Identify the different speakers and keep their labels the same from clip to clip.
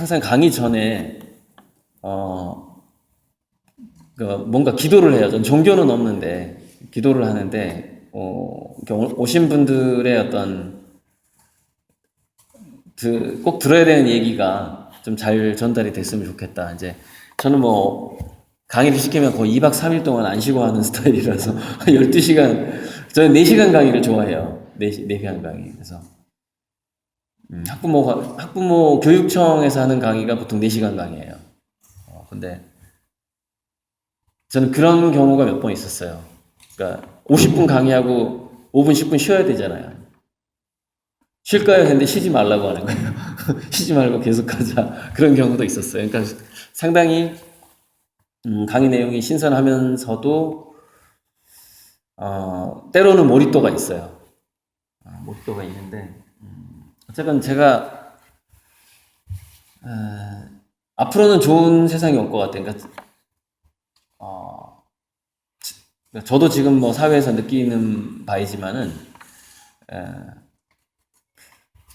Speaker 1: 항상 강의 전에 뭔가 기도를 해요. 전 종교는 없는데 기도를 하는데 이렇게 오신 분들의 어떤 꼭 들어야 되는 얘기가 좀 잘 전달이 됐으면 좋겠다. 이제 저는 뭐 강의를 시키면 거의 2박 3일 동안 안 쉬고 하는 스타일이라서 12시간, 저는 4시간 강의를 좋아해요. 4시간 강의. 그래서 학부모 교육청에서 하는 강의가 보통 4시간 강의예요. 근데 저는 그런 경우가 몇 번 있었어요. 그러니까 50분 강의하고 5분, 10분 쉬어야 되잖아요. 쉴까요? 근데 쉬지 말라고 하는 거예요. 쉬지 말고 계속 하자. 그런 경우도 있었어요. 그러니까 상당히 강의 내용이 신선하면서도 때로는 몰입도가 있어요. 몰입도가 있는데 어쨌건 제가 앞으로는 좋은 세상이 올 것 같아요. 그러니까 저도 지금 뭐 사회에서 느끼는 바이지만은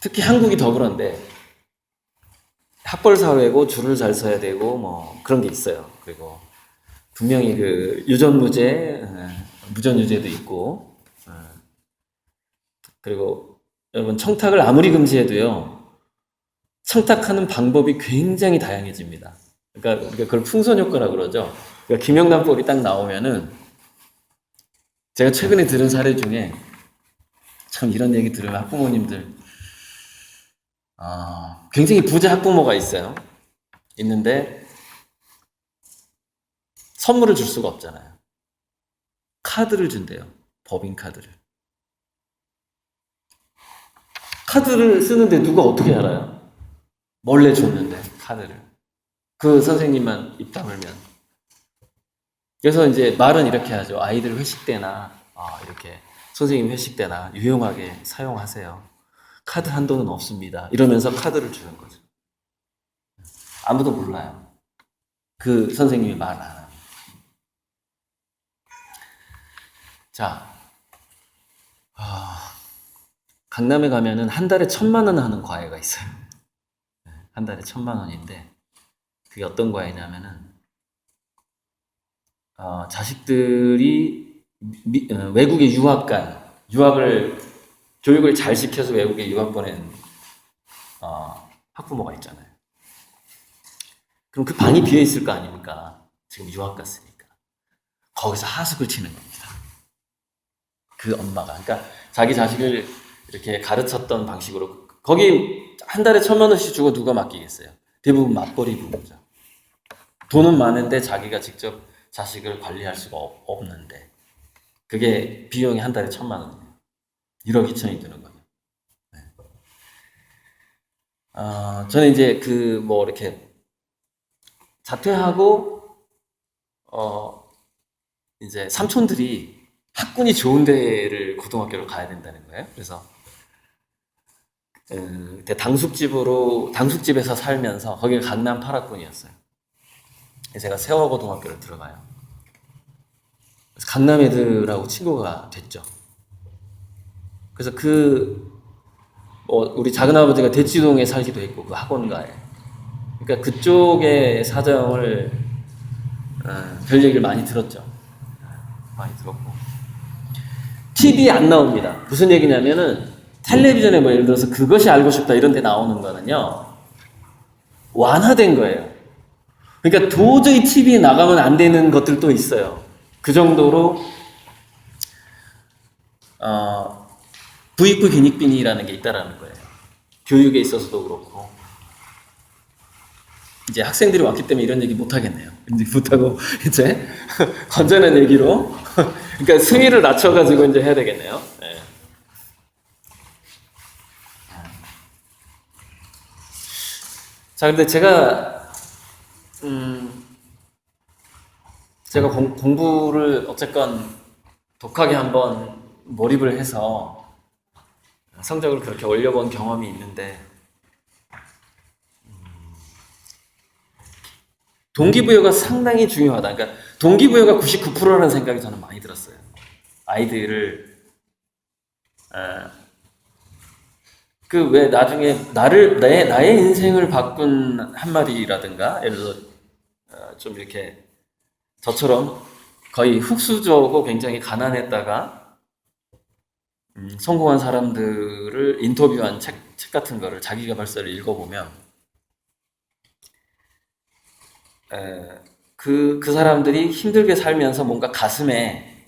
Speaker 1: 특히 한국이 더 그런데 학벌 사회고 줄을 잘 서야 되고 뭐 그런 게 있어요. 그리고 분명히 그 유전무죄, 무전유죄도 있고, 그리고 여러분 청탁을 아무리 금지해도요, 청탁하는 방법이 굉장히 다양해집니다. 그러니까 우리가 그걸 풍선 효과라고 그러죠. 그러니까 김영란법이 딱 나오면은 제가 최근에 들은 사례 중에 참 이런 얘기 들으면 학부모님들 굉장히 부자 학부모가 있어요. 있는데 선물을 줄 수가 없잖아요. 카드를 준대요. 법인카드를. 카드를 쓰는데 누가 어떻게 알아요? 몰래 줬는데 카드를. 그 선생님만 입 다물면. 그래서 이제 말은 이렇게 하죠. 아이들 회식 때나 이렇게 선생님 회식 때나 유용하게 사용하세요. 카드 한도는 없습니다. 이러면서 카드를 주는 거죠. 아무도 몰라요. 그 선생님이 말 안 하는. 자, 강남에 가면은 한 달에 1,000만 원 하는 과외가 있어요. 한 달에 1,000만 원인데 그게 어떤 과외냐면은 자식들이 외국에 교육을 잘 시켜서 외국에 유학 보낸 학부모가 있잖아요. 그럼 그 방이 비어 있을 거 아닙니까? 지금 유학 갔으니까. 거기서 하숙을 치는 겁니다. 그 엄마가. 그러니까 자기 자식을 이렇게 가르쳤던 방식으로 거기 한 달에 1,000만 원씩 주고 누가 맡기겠어요? 대부분 맞벌이 부부죠. 돈은 많은데 자기가 직접 자식을 관리할 수가 없는데 그게 비용이 한 달에 1,000만 원이에요. 1억 2천이 드는 거죠. 네. 저는 이제 이렇게 자퇴하고 이제 삼촌들이 학군이 좋은 데를 고등학교를 가야 된다는 거예요. 그래서 당숙집에서 살면서 거기가 강남 8학군이었어요. 제가 세화고등학교를 들어가요. 그래서 강남 애들하고 친구가 됐죠. 그래서 우리 작은아버지가 대치동에 살기도 했고, 그 학원가에. 그러니까 그쪽의 사정을, 별 얘기를 많이 들었죠. 많이 들었고. TV에 안 나옵니다. 무슨 얘기냐면은, 텔레비전에 뭐 예를 들어서 그것이 알고 싶다 이런 데 나오는 거는요, 완화된 거예요. 그러니까 도저히 TV에 나가면 안 되는 것들도 있어요. 그 정도로, 부익부 빈익빈이라는 게 있다라는 거예요. 교육에 있어서도 그렇고. 이제 학생들이 왔기 때문에 이런 얘기 못 하겠네요. 이제 못하고, 이제, 건전한 얘기로. 그러니까 수위를 낮춰가지고 이제 해야 되겠네요. 네. 자, 근데 제가 공부를 어쨌건 독하게 한번 몰입을 해서 성적을 그렇게 올려본 경험이 있는데, 동기부여가 상당히 중요하다. 그러니까 동기부여가 99%라는 생각이 저는 많이 들었어요. 아이들을 그 왜 나중에 나의 인생을 바꾼 한마디라든가, 예를 들어, 좀 이렇게 저처럼 거의 흙수저고 굉장히 가난했다가, 성공한 사람들을 인터뷰한 책 같은 거를 자기계발서를 읽어보면, 그 사람들이 힘들게 살면서 뭔가 가슴에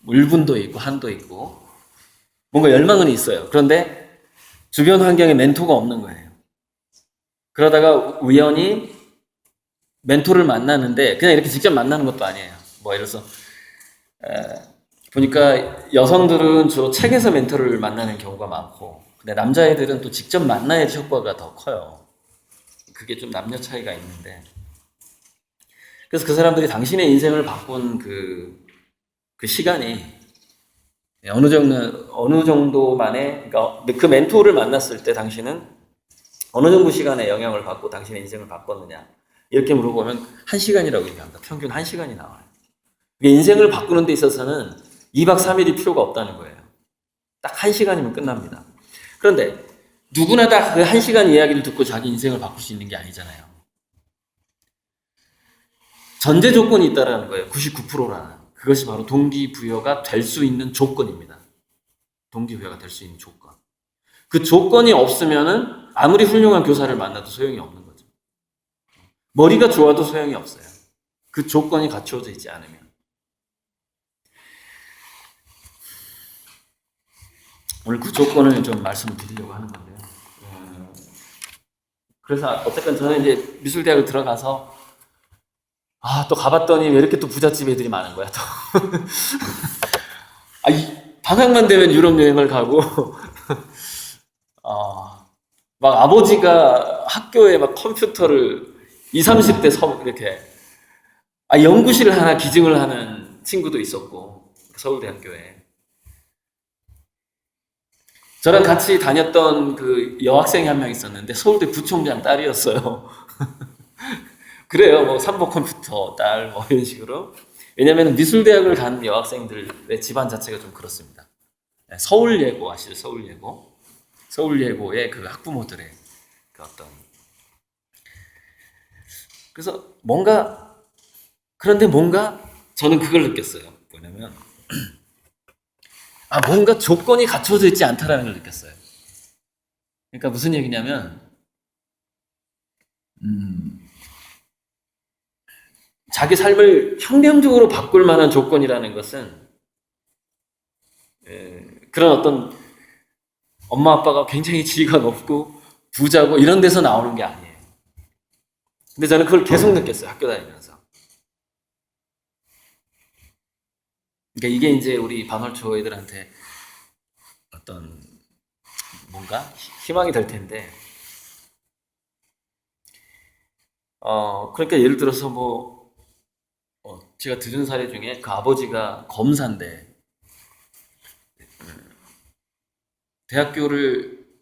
Speaker 1: 울분도 있고 한도 있고 뭔가 열망은 있어요. 그런데 주변 환경에 멘토가 없는 거예요. 그러다가 우연히 멘토를 만나는데 그냥 이렇게 직접 만나는 것도 아니에요. 뭐 예를 들어서 보니까 여성들은 주로 책에서 멘토를 만나는 경우가 많고, 근데 남자애들은 또 직접 만나야지 효과가 더 커요. 그게 좀 남녀 차이가 있는데, 그래서 그 사람들이 당신의 인생을 바꾼 그 시간이 어느 정도만에, 그러니까 그 멘토를 만났을 때 당신은 어느 정도 시간에 영향을 받고 당신의 인생을 바꿨느냐, 이렇게 물어보면 1시간이라고 얘기합니다. 평균 1시간이 나와요. 인생을 바꾸는 데 있어서는 2박 3일이 필요가 없다는 거예요. 딱 1시간이면 끝납니다. 그런데 누구나 다 그 1시간 이야기를 듣고 자기 인생을 바꿀 수 있는 게 아니잖아요. 전제 조건이 있다라는 거예요. 99%라는. 그것이 바로 동기부여가 될 수 있는 조건입니다. 동기부여가 될 수 있는 조건. 그 조건이 없으면은 아무리 훌륭한 교사를 만나도 소용이 없는 거죠. 머리가 좋아도 소용이 없어요. 그 조건이 갖추어져 있지 않으면. 오늘 그 조건을 좀 말씀을 드리려고 하는 건데요. 그래서 어쨌든 저는 이제 미술대학을 들어가서 또 가봤더니 왜 이렇게 또 부잣집 애들이 많은 거야, 또. 방학만 되면 유럽 여행을 가고, 막 아버지가 학교에 막 컴퓨터를 20, 30대 이렇게, 연구실을 하나 기증을 하는 친구도 있었고, 서울대학교에. 저랑 같이 다녔던 그 여학생이 한 명 있었는데, 서울대 부총장 딸이었어요. 그래요. 뭐 삼보 컴퓨터 딸 뭐 이런 식으로. 왜냐면 미술대학을 간 여학생들의 집안 자체가 좀 그렇습니다. 서울예고 아시죠? 서울예고. 서울예고의 그 학부모들의 그 어떤. 그래서 그런데 뭔가 저는 그걸 느꼈어요. 뭐냐면 뭔가 조건이 갖춰져 있지 않다라는 걸 느꼈어요. 그러니까 무슨 얘기냐면 자기 삶을 혁명적으로 바꿀 만한 조건이라는 것은 그런 어떤 엄마 아빠가 굉장히 지위가 높고 부자고 이런 데서 나오는 게 아니에요. 근데 저는 그걸 계속 느꼈어요. 학교 다니면서. 그러니까 이게 이제 우리 반월초 애들한테 어떤 뭔가 희망이 될 텐데, 그러니까 예를 들어서 제가 들은 사례 중에 그 아버지가 검사인데,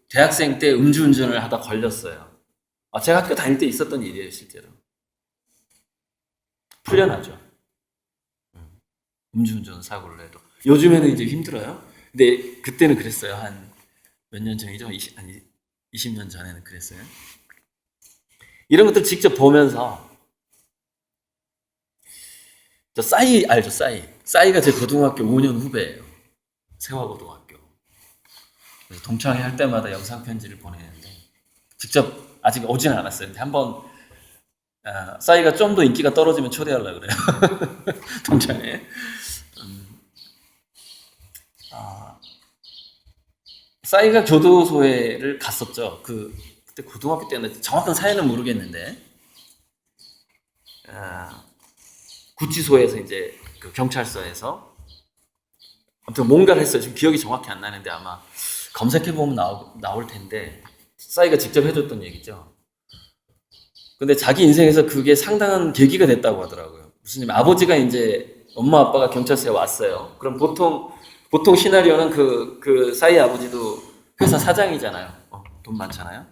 Speaker 1: 대학생 때 음주운전을 하다 걸렸어요. 제가 학교 다닐 때 있었던 일이에요, 실제로. 풀려나죠. 음주운전 사고를 해도. 요즘에는 이제 힘들어요. 근데 그때는 그랬어요. 한 몇 년 전이죠? 20년 전에는 그랬어요. 이런 것들 직접 보면서, 저 싸이 알죠? 싸이가 제 고등학교 5년 후배예요. 세화고등학교. 그래서 동창회 할 때마다 영상 편지를 보내는데, 직접 아직 오지는 않았어요. 근데 한번 싸이가 좀 더 인기가 떨어지면 초대하려고 그래요. 동창회. 싸이가 교도소에를 갔었죠. 그때 고등학교 때였는데 정확한 사연은 모르겠는데, 구치소에서 이제 그 경찰서에서 아무튼 뭔가를 했어요. 지금 기억이 정확히 안 나는데 아마 검색해보면 나올 텐데, 싸이가 직접 해줬던 얘기죠. 근데 자기 인생에서 그게 상당한 계기가 됐다고 하더라고요. 무슨 일, 아버지가 이제 엄마 아빠가 경찰서에 왔어요. 그럼 보통 시나리오는 그 싸이 아버지도 회사 사장이잖아요. 돈 많잖아요.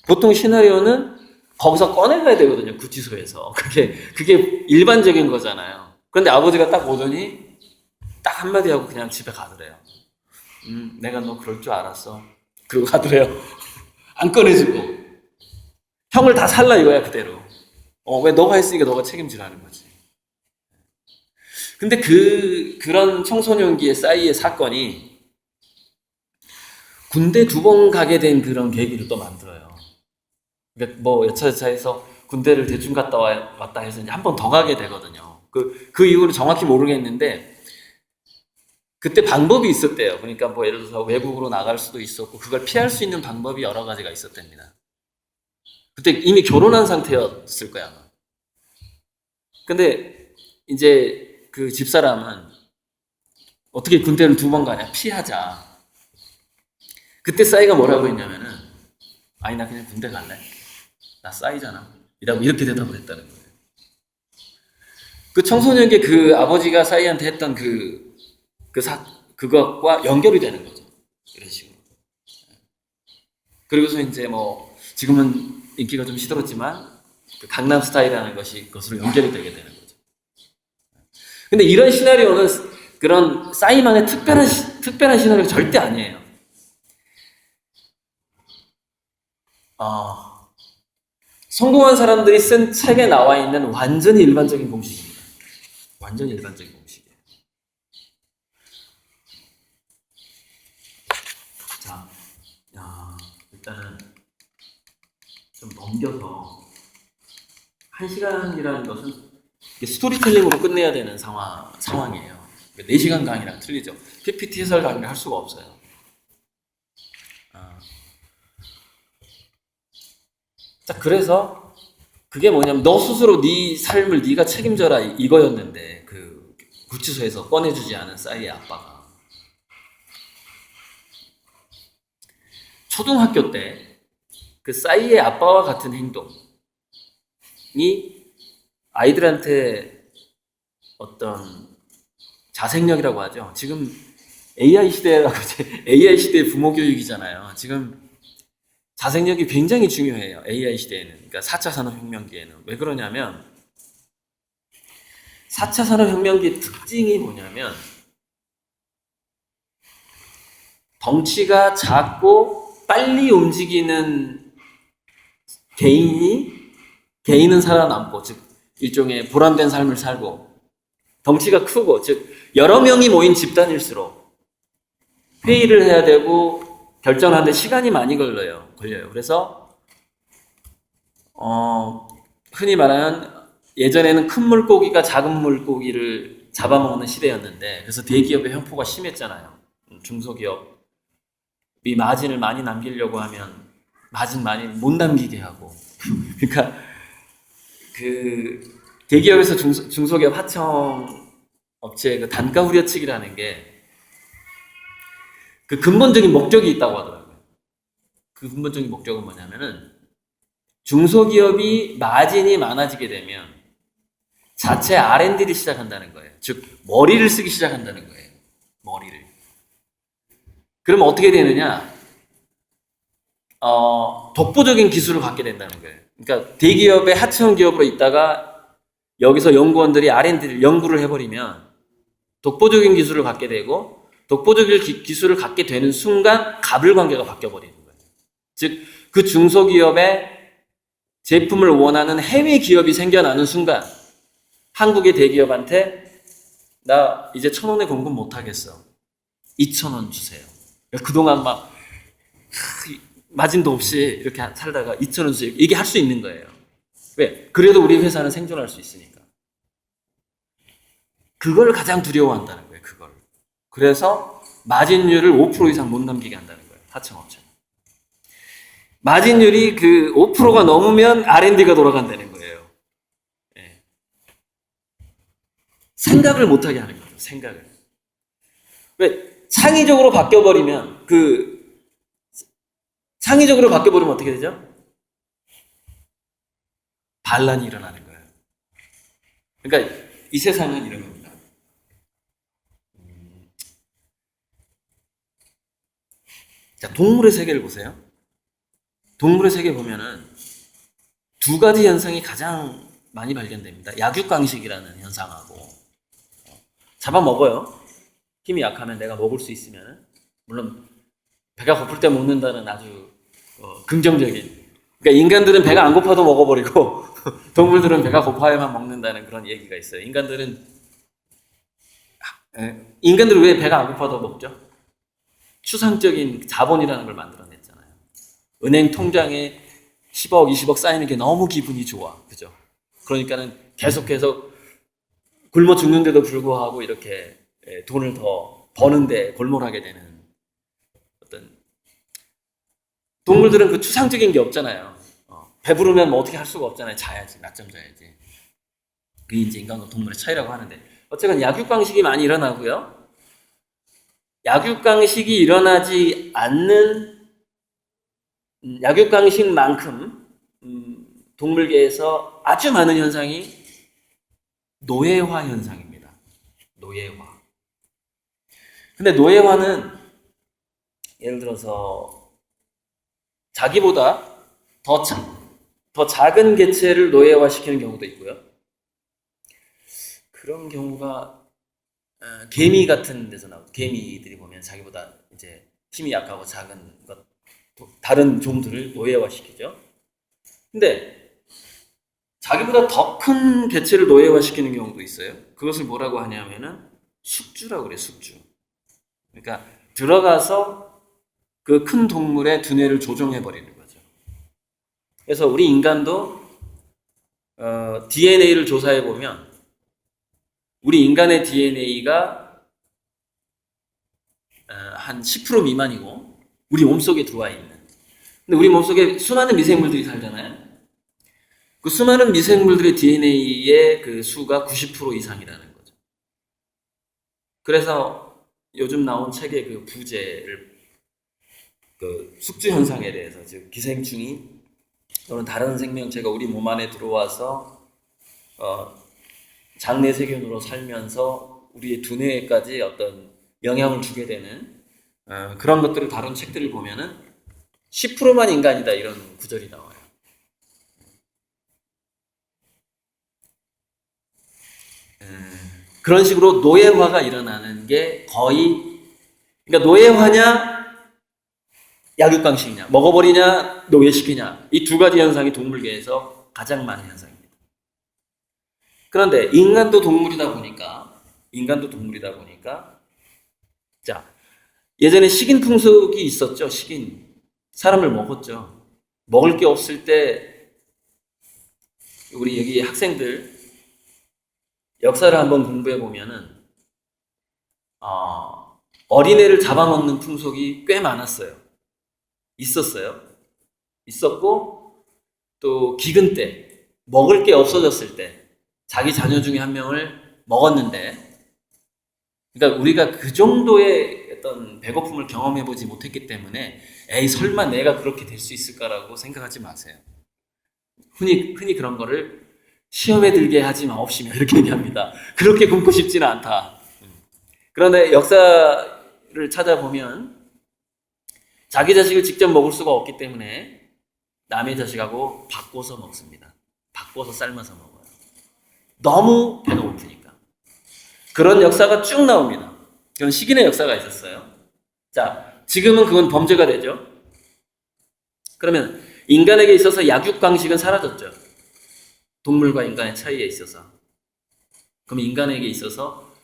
Speaker 1: 보통 시나리오는 거기서 꺼내가야 되거든요. 구치소에서. 그게 일반적인 거잖아요. 그런데 아버지가 딱 오더니 딱 한마디 하고 그냥 집에 가더래요. 내가 너 그럴 줄 알았어. 그러고 가더래요. 안 꺼내주고. 형을 다 살라 이거야, 그대로. 왜 너가 했으니까 너가 책임지라는 거지. 근데 그런 청소년기의 싸이의 사건이 군대 2번 가게 된 그런 계기를 또 만들어요. 그러니까 뭐 여차저차해서 군대를 대충 갔다 왔다 해서 이제 한 번 더 가게 되거든요. 그 이유를 정확히 모르겠는데 그때 방법이 있었대요. 그러니까 뭐 예를 들어서 외국으로 나갈 수도 있었고 그걸 피할 수 있는 방법이 여러 가지가 있었답니다. 그때 이미 결혼한 상태였을 거야, 아마. 근데 이제 그 집사람은 어떻게 군대를 2번 가냐? 피하자. 그때 싸이가 뭐라고 했냐면은 아니 나 그냥 군대 갈래. 나 싸이잖아. 이렇게 대답을 했다는 거예요. 그 청소년기 그 아버지가 싸이한테 했던 그것과 연결이 되는 거죠. 이런 식으로. 그리고서 이제 뭐 지금은 인기가 좀 시들었지만 그 강남 스타일이라는 것이 그것으로 연결이 되게 되는 거죠. 근데 이런 시나리오는 그런 싸이만의 특별한 시나리오가 절대 아니에요. 성공한 사람들이 쓴 책에 나와 있는 완전히 일반적인 공식입니다. 완전히 일반적인 공식이에요. 자, 일단은 좀 넘겨서 1시간이라는 것은 스토리텔링으로 끝내야 되는 상황이에요. 4시간 강의랑 틀리죠. PPT 해설 강의를 할 수가 없어요. 자, 그래서 그게 뭐냐면 너 스스로 네 삶을 네가 책임져라 이거였는데 그 구치소에서 꺼내주지 않은 싸이의 아빠가 초등학교 때 그 싸이의 아빠와 같은 행동이 아이들한테 어떤 자생력이라고 하죠. 지금 AI 시대의 부모 교육이잖아요. 지금 자생력이 굉장히 중요해요. AI 시대에는. 그러니까 4차 산업혁명기에는. 왜 그러냐면 4차 산업혁명기의 특징이 뭐냐면 덩치가 작고 빨리 움직이는 개인은 살아남고, 즉 일종의 보람된 삶을 살고, 덩치가 크고, 즉 여러 명이 모인 집단일수록 회의를 해야 되고 결정하는데 시간이 많이 걸려요. 그래서 흔히 말하는 예전에는 큰 물고기가 작은 물고기를 잡아먹는 시대였는데, 그래서 대기업의 횡포가 심했잖아요. 중소기업이 마진을 많이 남기려고 하면 마진 많이 못 남기게 하고, 그러니까 그 대기업에서 중소기업 하청 업체의 그 단가 후려치기라는 게 그 근본적인 목적이 있다고 하더라고요. 그 근본적인 목적은 뭐냐면은 중소기업이 마진이 많아지게 되면 자체 R&D를 시작한다는 거예요. 즉 머리를 쓰기 시작한다는 거예요. 머리를. 그러면 어떻게 되느냐? 독보적인 기술을 갖게 된다는 거예요. 그러니까 대기업의 하청 기업으로 있다가 여기서 연구원들이 R&D를 연구를 해버리면 독보적인 기술을 갖게 되고, 독보적인 기술을 갖게 되는 순간 갑을관계가 바뀌어버리는 거예요. 즉 그 중소기업의 제품을 원하는 해외 기업이 생겨나는 순간 한국의 대기업한테 나 이제 1,000원에 공급 못하겠어. 2,000원 주세요. 그동안 막 마진도 없이 이렇게 살다가 2,000원 주세요. 이게 할 수 있는 거예요. 왜? 그래도 우리 회사는 생존할 수 있으니까. 그걸 가장 두려워한다는 거예요. 그걸. 그래서 마진율을 5% 이상 못 남기게 한다는 거예요. 하청업체는. 마진율이 그 5%가 넘으면 R&D가 돌아간다는 거예요. 네. 생각을 못하게 하는 거죠. 생각을. 왜? 창의적으로 바뀌어버리면 어떻게 되죠? 반란이 일어나는 거예요. 그러니까 이 세상은 이런 겁니다. 자, 동물의 세계를 보세요. 동물의 세계 보면은 2가지 현상이 가장 많이 발견됩니다. 약육강식이라는 현상하고, 잡아먹어요. 힘이 약하면 내가 먹을 수 있으면, 물론 배가 고플 때 먹는다는 아주 긍정적인. 그러니까 인간들은 배가 안 고파도 먹어버리고 동물들은 배가 고파야만 먹는다는 그런 얘기가 있어요. 인간들은 왜 배가 안 고파도 먹죠? 추상적인 자본이라는 걸 만들어냈잖아요. 은행 통장에 10억, 20억 쌓이는 게 너무 기분이 좋아. 그죠? 그러니까는 계속 굶어 죽는데도 불구하고 이렇게 돈을 더 버는데 골몰하게 되는 어떤. 동물들은 그 추상적인 게 없잖아요. 배부르면 뭐 어떻게 할 수가 없잖아요. 자야지, 낮잠 자야지. 그게 이제 인간과 동물의 차이라고 하는데, 어쨌건 약육강식이 많이 일어나고요. 약육강식이 일어나지 않는 약육강식만큼 동물계에서 아주 많은 현상이 노예화 현상입니다. 노예화. 근데 노예화는 예를 들어서 자기보다 더 작은 개체를 노예화시키는 경우도 있고요. 그런 경우가 개미 같은 데서 나오죠. 개미들이 보면 자기보다 이제 힘이 약하고 작은 것, 다른 종들을 노예화시키죠. 근데 자기보다 더 큰 개체를 노예화시키는 경우도 있어요. 그것을 뭐라고 하냐면은 숙주라고 그래요. 숙주. 그러니까 들어가서 그 큰 동물의 두뇌를 조종해 버리는 거죠. 그래서 우리 인간도 DNA를 조사해 보면 우리 인간의 DNA가 한 10% 미만이고 우리 몸속에 들어와 있는. 근데 우리 몸속에 수많은 미생물들이 살잖아요. 그 수많은 미생물들의 DNA의 그 수가 90% 이상이라는 거죠. 그래서 요즘 나온 책의 그 부제를 그 숙주 현상에 대해서, 즉 기생충이 또는 다른 생명체가 우리 몸 안에 들어와서 장내 세균으로 살면서 우리의 두뇌에까지 어떤 영향을 주게 되는 그런 것들을 다룬 책들을 보면은 10%만 인간이다 이런 구절이 나와요. 그런 식으로 노예화가 일어나는 게 거의, 그러니까 노예화냐 약육강식이냐, 먹어버리냐 노예시키냐, 이 두 가지 현상이 동물계에서 가장 많은 현상입니다. 그런데 인간도 동물이다 보니까 자, 예전에 식인 풍속이 있었죠. 식인. 사람을 먹었죠. 먹을 게 없을 때 우리 여기 학생들 역사를 한번 공부해 보면은 어린애를 잡아먹는 풍속이 꽤 많았어요. 있었고 또 기근 때 먹을 게 없어졌을 때 자기 자녀 중에 한 명을 먹었는데, 그러니까 우리가 그 정도의 어떤 배고픔을 경험해 보지 못했기 때문에 에이 설마 내가 그렇게 될 수 있을까라고 생각하지 마세요. 흔히 그런 거를 시험에 들게 하지 마옵시며 이렇게 얘기합니다. 그렇게 굶고 싶지는 않다. 그런데 역사를 찾아보면 자기 자식을 직접 먹을 수가 없기 때문에 남의 자식하고 바꿔서 먹습니다. 바꿔서 삶아서 먹어요. 너무 배가 고프니까. 그런 역사가 쭉 나옵니다. 그런 식인의 역사가 있었어요. 자, 지금은 그건 범죄가 되죠. 그러면 인간에게 있어서 약육강식은 사라졌죠. 동물과 인간의 차이에 있어서. 그럼 인간에게 있어서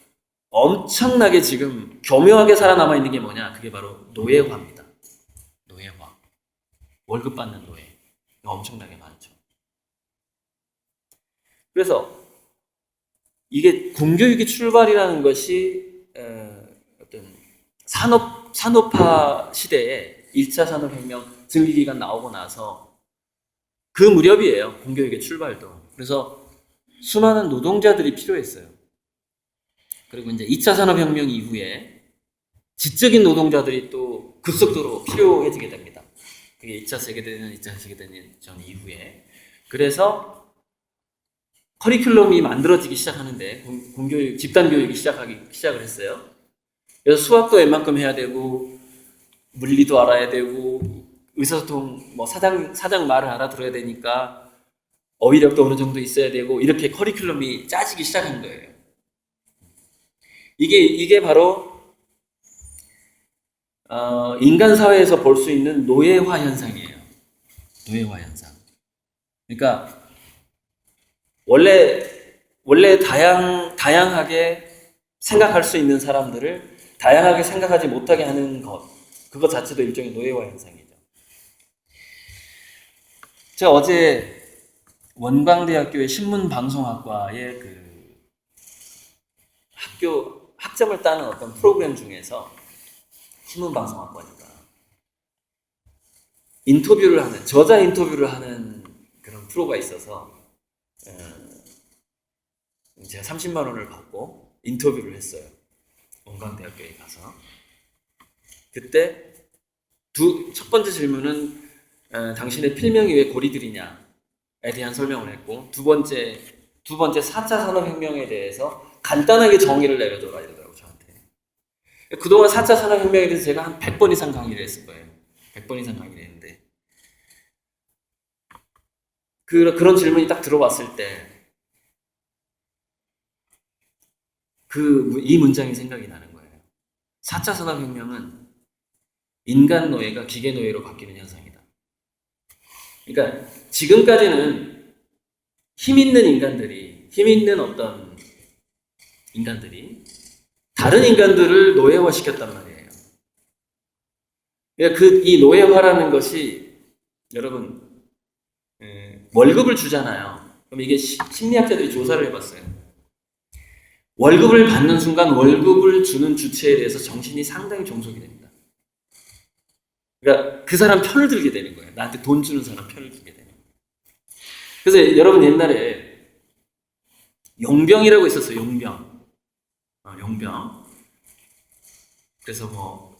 Speaker 1: 엄청나게 지금 교묘하게 살아남아 있는 게 뭐냐? 그게 바로 노예화입니다. 노예화. 월급 받는 노예. 엄청나게 많죠. 그래서 이게 공교육의 출발이라는 것이 어떤 산업화 시대에 1차 산업혁명 증기기관 나오고 나서 그 무렵이에요. 공교육의 출발도. 그래서 수많은 노동자들이 필요했어요. 그리고 이제 2차 산업혁명 이후에 지적인 노동자들이 또 급속도로 필요해지게 됩니다. 그게 2차 세계대전, 2차 세계대전 이후에. 그래서 커리큘럼이 만들어지기 시작하는데 공교육, 집단교육이 시작을 했어요. 그래서 수학도 웬만큼 해야 되고 물리도 알아야 되고 의사소통, 뭐 사장 말을 알아들어야 되니까 어휘력도 어느 정도 있어야 되고 이렇게 커리큘럼이 짜지기 시작한 거예요. 이게 바로 인간 사회에서 볼 수 있는 노예화 현상이에요. 노예화 현상. 그러니까 원래 다양하게 생각할 수 있는 사람들을 다양하게 생각하지 못하게 하는 것, 그것 자체도 일종의 노예화 현상이죠. 제가 어제 원광대학교의 신문방송학과의 그 학점을 따는 어떤 프로그램 중에서 신문방송학과니까 저자 인터뷰를 하는 그런 프로가 있어서 제가 30만 원을 받고 인터뷰를 했어요. 원광대학교에 가서. 그때 첫 번째 질문은 당신의 필명이 왜 고리들이냐에 대한 설명을 했고, 두 번째 4차 산업혁명에 대해서 간단하게 정의를 내려줘라 이러더라고요, 저한테. 그동안 4차 산업혁명에 대해서 제가 한 100번 이상 강의를 했을 거예요. 100번 이상 강의를 했는데, 그런 질문이 딱 들어왔을 때, 이 문장이 생각이 나는 거예요. 4차 산업혁명은 인간 노예가 기계 노예로 바뀌는 현상이다. 그러니까 지금까지는 힘 있는 어떤 인간들이 다른 인간들을 노예화 시켰단 말이에요. 그러니까 이 노예화라는 것이, 여러분, 월급을 주잖아요. 그럼 이게 심리학자들이 조사를 해봤어요. 월급을 받는 순간 월급을 주는 주체에 대해서 정신이 상당히 종속이 됩니다. 그러니까 그 사람 편을 들게 되는 거예요. 나한테 돈 주는 사람 편을 들게 되는 거예요. 그래서 여러분, 옛날에 용병이라고 있었어요. 용병. 그래서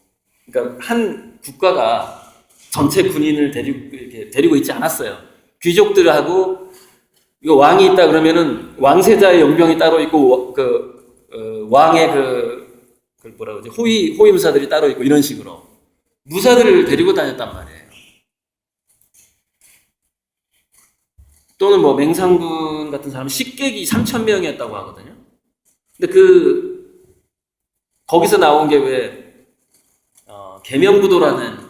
Speaker 1: 그러니까 한 국가가 전체 군인을 데리고 있지 않았어요. 귀족들하고, 이거 왕이 있다 그러면은 왕세자의 용병이 따로 있고, 왕의 뭐라고 하지? 호위무사들이 따로 있고, 이런 식으로 무사들을 데리고 다녔단 말이에요. 또는 맹상군 같은 사람은 식객이 3,000명이었다고 하거든요. 근데 거기서 나온 게 왜 계명부도라는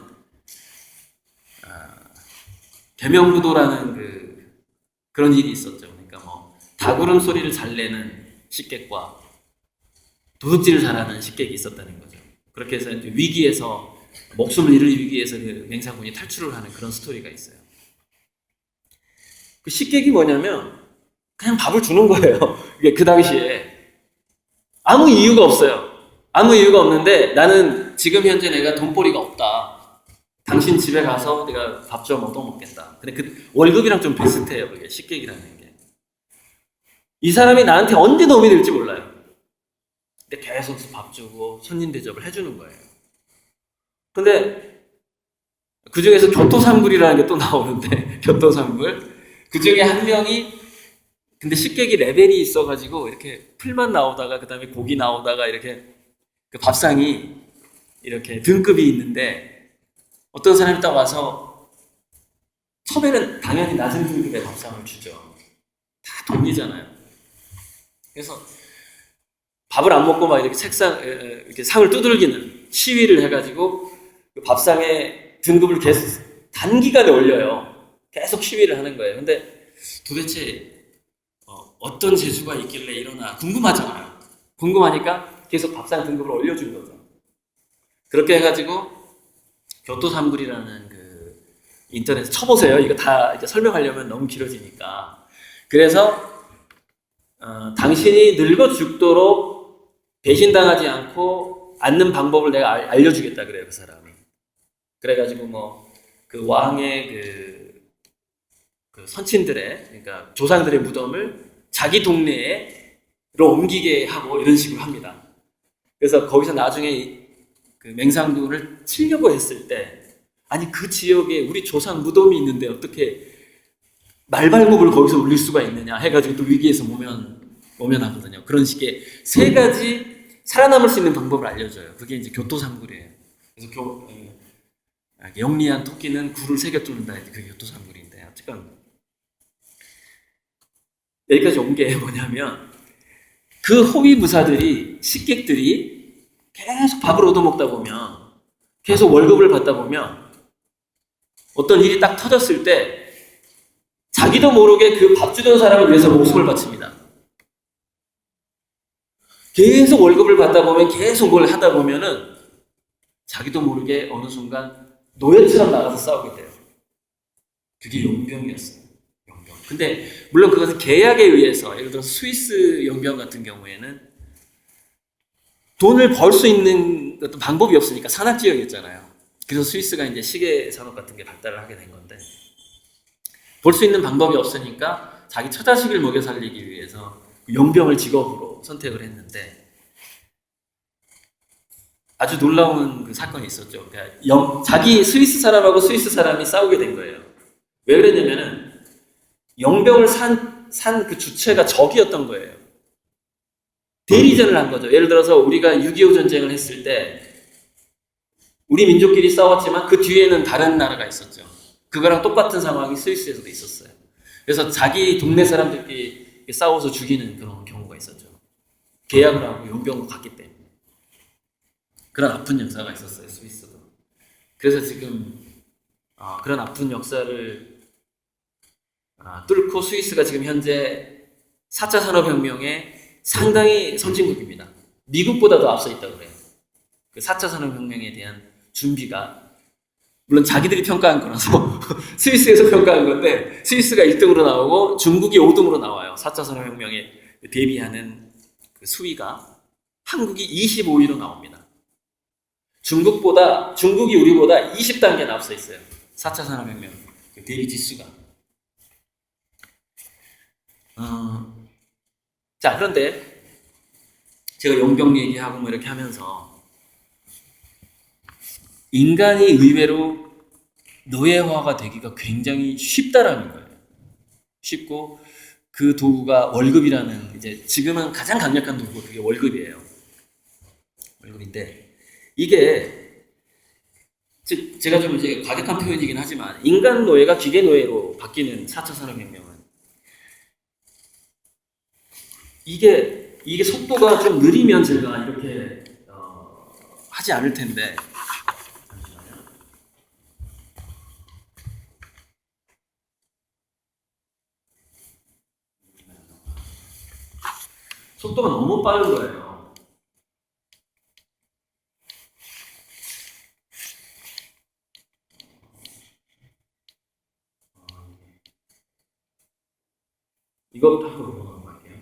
Speaker 1: 그런 일이 있었죠. 그러니까 다구름 소리를 잘 내는 식객과 도둑질을 잘하는 식객이 있었다는 거죠. 그렇게 해서 위기에서, 목숨을 잃을 위기에서 그 맹상군이 탈출을 하는 그런 스토리가 있어요. 그 식객이 뭐냐면 그냥 밥을 주는 거예요. 그 당시에 아무 이유가 없어요. 아무 이유가 없는데, 나는 지금 현재 내가 돈벌이가 없다. 당신 집에 가서 내가 밥 좀 얻어먹겠다. 근데 그 월급이랑 좀 비슷해요. 그게 식객이라는 게. 이 사람이 나한테 언제 도움이 될지 몰라요. 근데 계속 밥 주고 손님 대접을 해주는 거예요. 근데 그 중에서 교토상굴이라는 게 또 나오는데, 교토상굴. 그 중에 한 명이, 근데 식객이 레벨이 있어가지고 이렇게 풀만 나오다가 그 다음에 고기 나오다가 이렇게 그 밥상이 이렇게 등급이 있는데, 어떤 사람이 딱 와서 처음에는 당연히 낮은 등급의 밥상을 주죠. 다 돈이잖아요. 그래서 밥을 안 먹고 막 이렇게 이렇게 상을 두들기는 시위를 해가지고 그 밥상에 등급을 계속 단기간에 올려요. 계속 시위를 하는 거예요. 근데 도대체 어떤 재주가 있길래 이러나 궁금하잖아요. 궁금하니까 계속 밥상 등급을 올려준 거죠. 그렇게 해가지고 교토삼굴이라는 인터넷에 쳐보세요. 이거 다 이제 설명하려면 너무 길어지니까. 그래서 당신이 늙어 죽도록 배신당하지 않고 않는 방법을 내가 알려주겠다 그래요, 그 사람이. 그래가지고 그 왕의 그 선친들의, 그러니까 조상들의 무덤을 자기 동네로 옮기게 하고 이런 식으로 합니다. 그래서 거기서 나중에 그 맹상군을 치려고 했을 때, 아니 그 지역에 우리 조상 무덤이 있는데 어떻게 말발굽을 거기서 울릴 수가 있느냐 해가지고 또 위기에서 모면하거든요. 그런 식의 세 가지 살아남을 수 있는 방법을 알려줘요. 그게 이제 교토삼굴이에요. 그래서 영리한 토끼는 굴을 새겨 뚫는다. 그게 교토삼굴인데, 어쨌건 여기까지 온 게 뭐냐면, 그 호위무사들이, 식객들이 계속 밥을 얻어먹다 보면 계속 월급을 받다 보면 어떤 일이 딱 터졌을 때 자기도 모르게 그 밥 주던 사람을 위해서 목숨을 바칩니다. 계속 월급을 받다 보면 계속 뭘 하다 보면은 자기도 모르게 어느 순간 노예처럼 나가서 싸우게 돼요. 그게 용병이었어요. 용병. 근데 물론 그것은 계약에 의해서, 예를 들어 스위스 용병 같은 경우에는 돈을 벌 수 있는 어떤 방법이 없으니까 산악지역이었잖아요. 그래서 스위스가 이제 시계 산업 같은 게 발달을 하게 된 건데, 벌 수 있는 방법이 없으니까 자기 처자식을 먹여 살리기 위해서 용병을 직업으로 선택을 했는데, 아주 놀라운 그 사건이 있었죠. 그러니까 자기 스위스 사람하고 스위스 사람이 싸우게 된 거예요. 왜 그랬냐면은 용병을 산 그 주체가 적이었던 거예요. 대리전을 한 거죠. 예를 들어서 우리가 6.25 전쟁을 했을 때 우리 민족끼리 싸웠지만 그 뒤에는 다른 나라가 있었죠. 그거랑 똑같은 상황이 스위스에서도 있었어요. 그래서 자기 동네 사람들끼리 싸워서 죽이는 그런 경우가 있었죠. 계약을 하고 용병으로 갔기 때문에. 그런 아픈 역사가 있었어요, 스위스도. 그래서 지금 그런 아픈 역사를 뚫고 스위스가 지금 현재 4차 산업혁명에 상당히 선진국입니다. 미국보다도 앞서 있다고 그래요. 그 4차 산업혁명에 대한 준비가, 물론 자기들이 평가한 거라서 스위스에서 평가한 건데, 스위스가 1등으로 나오고 중국이 5등으로 나와요. 4차 산업혁명에 대비하는 그 수위가. 한국이 25위로 나옵니다. 중국이 우리보다 20단계나 앞서 있어요. 4차 산업혁명 대비 지수가. 자, 그런데 제가 용병 얘기하고 뭐 이렇게 하면서 인간이 의외로 노예화가 되기가 굉장히 쉽다라는 거예요. 쉽고, 그 도구가 월급이라는, 이제 지금은 가장 강력한 도구가 그게 월급이에요. 월급인데, 이게 제가 좀 이제 과격한 표현이긴 하지만 인간 노예가 기계 노예로 바뀌는 4차 산업혁명은 이게 속도가 좀 느리면 제가 이렇게 하지 않을 텐데, 잠시만요. 속도가 너무 빠른 거예요. 이것부터 하고 넘어갈게요.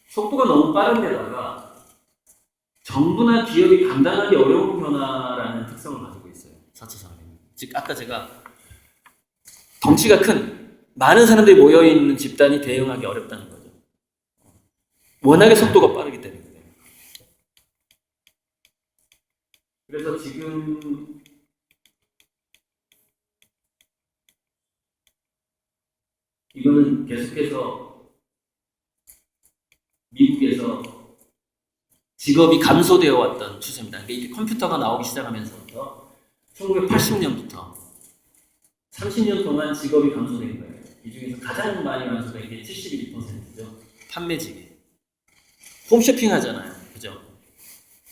Speaker 1: 속도가 너무 빠른 데다가 정부나 기업이 감당하기 어려운 변화라는 특성을 가지고 있어요. 4차 산업혁명. 즉 아까 제가 덩치가 큰 많은 사람들이 모여있는 집단이 대응하기 어렵다는 거죠. 워낙에 속도가 빠르기 때문에. 그래서 지금 이거는 계속해서 미국에서 직업이 감소되어 왔던 추세입니다. 그러니까 이게 컴퓨터가 나오기 시작하면서부터 1980년부터 30년 동안 직업이 감소된 거예요. 이 중에서 가장 많이 감소된 게 71%죠. 판매직이. 홈쇼핑 하잖아요. 그죠?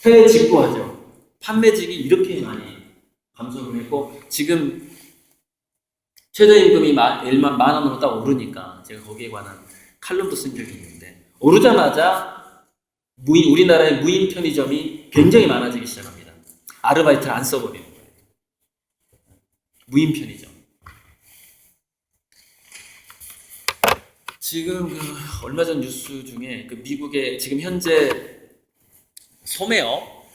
Speaker 1: 해외 직구하죠. 판매직이 이렇게 많이 감소를 했고, 지금 최저임금이 매일 10,000원으로 딱 오르니까 제가 거기에 관한 칼럼도 쓴 적이 있는데, 오르자마자 우리나라의 무인 편의점이 굉장히 많아지기 시작합니다. 아르바이트를 안 써버리는 거예요. 무인 편의점. 지금 얼마 전 뉴스 중에 미국의 지금 현재 소매업,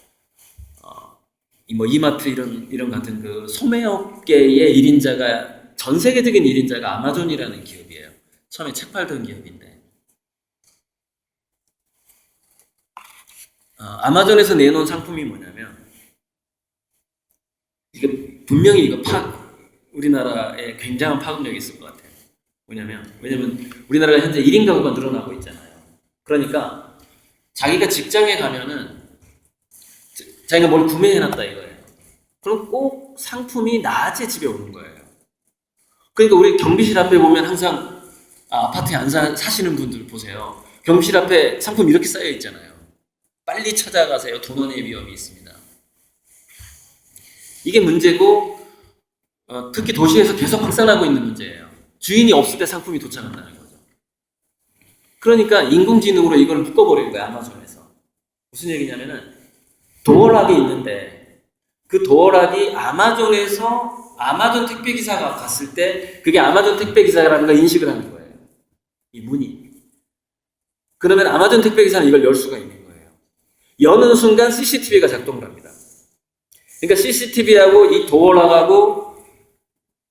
Speaker 1: 뭐 이마트 이런 같은 그 소매업계의 1인자가, 전 세계적인 1인자가 아마존이라는 기업이에요. 처음에 책 팔던 기업인데, 아마존에서 내놓은 상품이 뭐냐면, 이게 분명히 우리나라에 굉장한 파급력이 있을 것 같아요. 왜냐면 우리나라가 현재 1인 가구가 늘어나고 있잖아요. 그러니까 자기가 직장에 가면은 자기가 뭘 구매해놨다 이거예요. 그럼 꼭 상품이 낮에 집에 오는 거예요. 그러니까 우리 경비실 앞에 보면 항상 아파트에 안 사시는 분들 보세요. 경비실 앞에 상품 이렇게 쌓여 있잖아요. 빨리 찾아가세요. 도난의 위험이 있습니다. 이게 문제고 특히 도시에서 계속 확산하고 있는 문제예요. 주인이 없을 때 상품이 도착한다는 거죠. 그러니까 인공지능으로 이걸 묶어버린 거예요. 아마존에서. 무슨 얘기냐면은 도어락이 있는데 그 도어락이 아마존에서 아마존 택배기사가 갔을 때 그게 아마존 택배기사라는 걸 인식을 하는 거예요. 이 문이. 그러면 아마존 택배기사는 이걸 열 수가 있는 거예요. 여는 순간 CCTV가 작동을 합니다. 그러니까 CCTV하고 이 도어락하고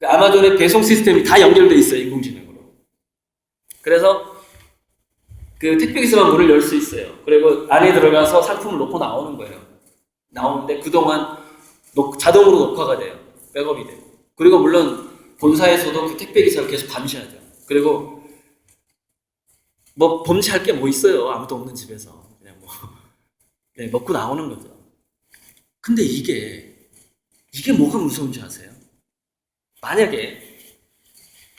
Speaker 1: 아마존의 배송 시스템이 다 연결되어 있어요. 인공지능으로. 그래서 그 택배기사만 문을 열 수 있어요. 그리고 안에 들어가서 상품을 놓고 나오는 거예요. 나오는데 그동안 자동으로 녹화가 돼요. 백업이 돼요. 그리고 물론 본사에서도 그 택배기사를 계속 감시하죠. 그리고 뭐 범죄할 게 뭐 있어요. 아무도 없는 집에서. 그냥 뭐 네, 먹고 나오는 거죠. 근데 이게 뭐가 무서운지 아세요? 만약에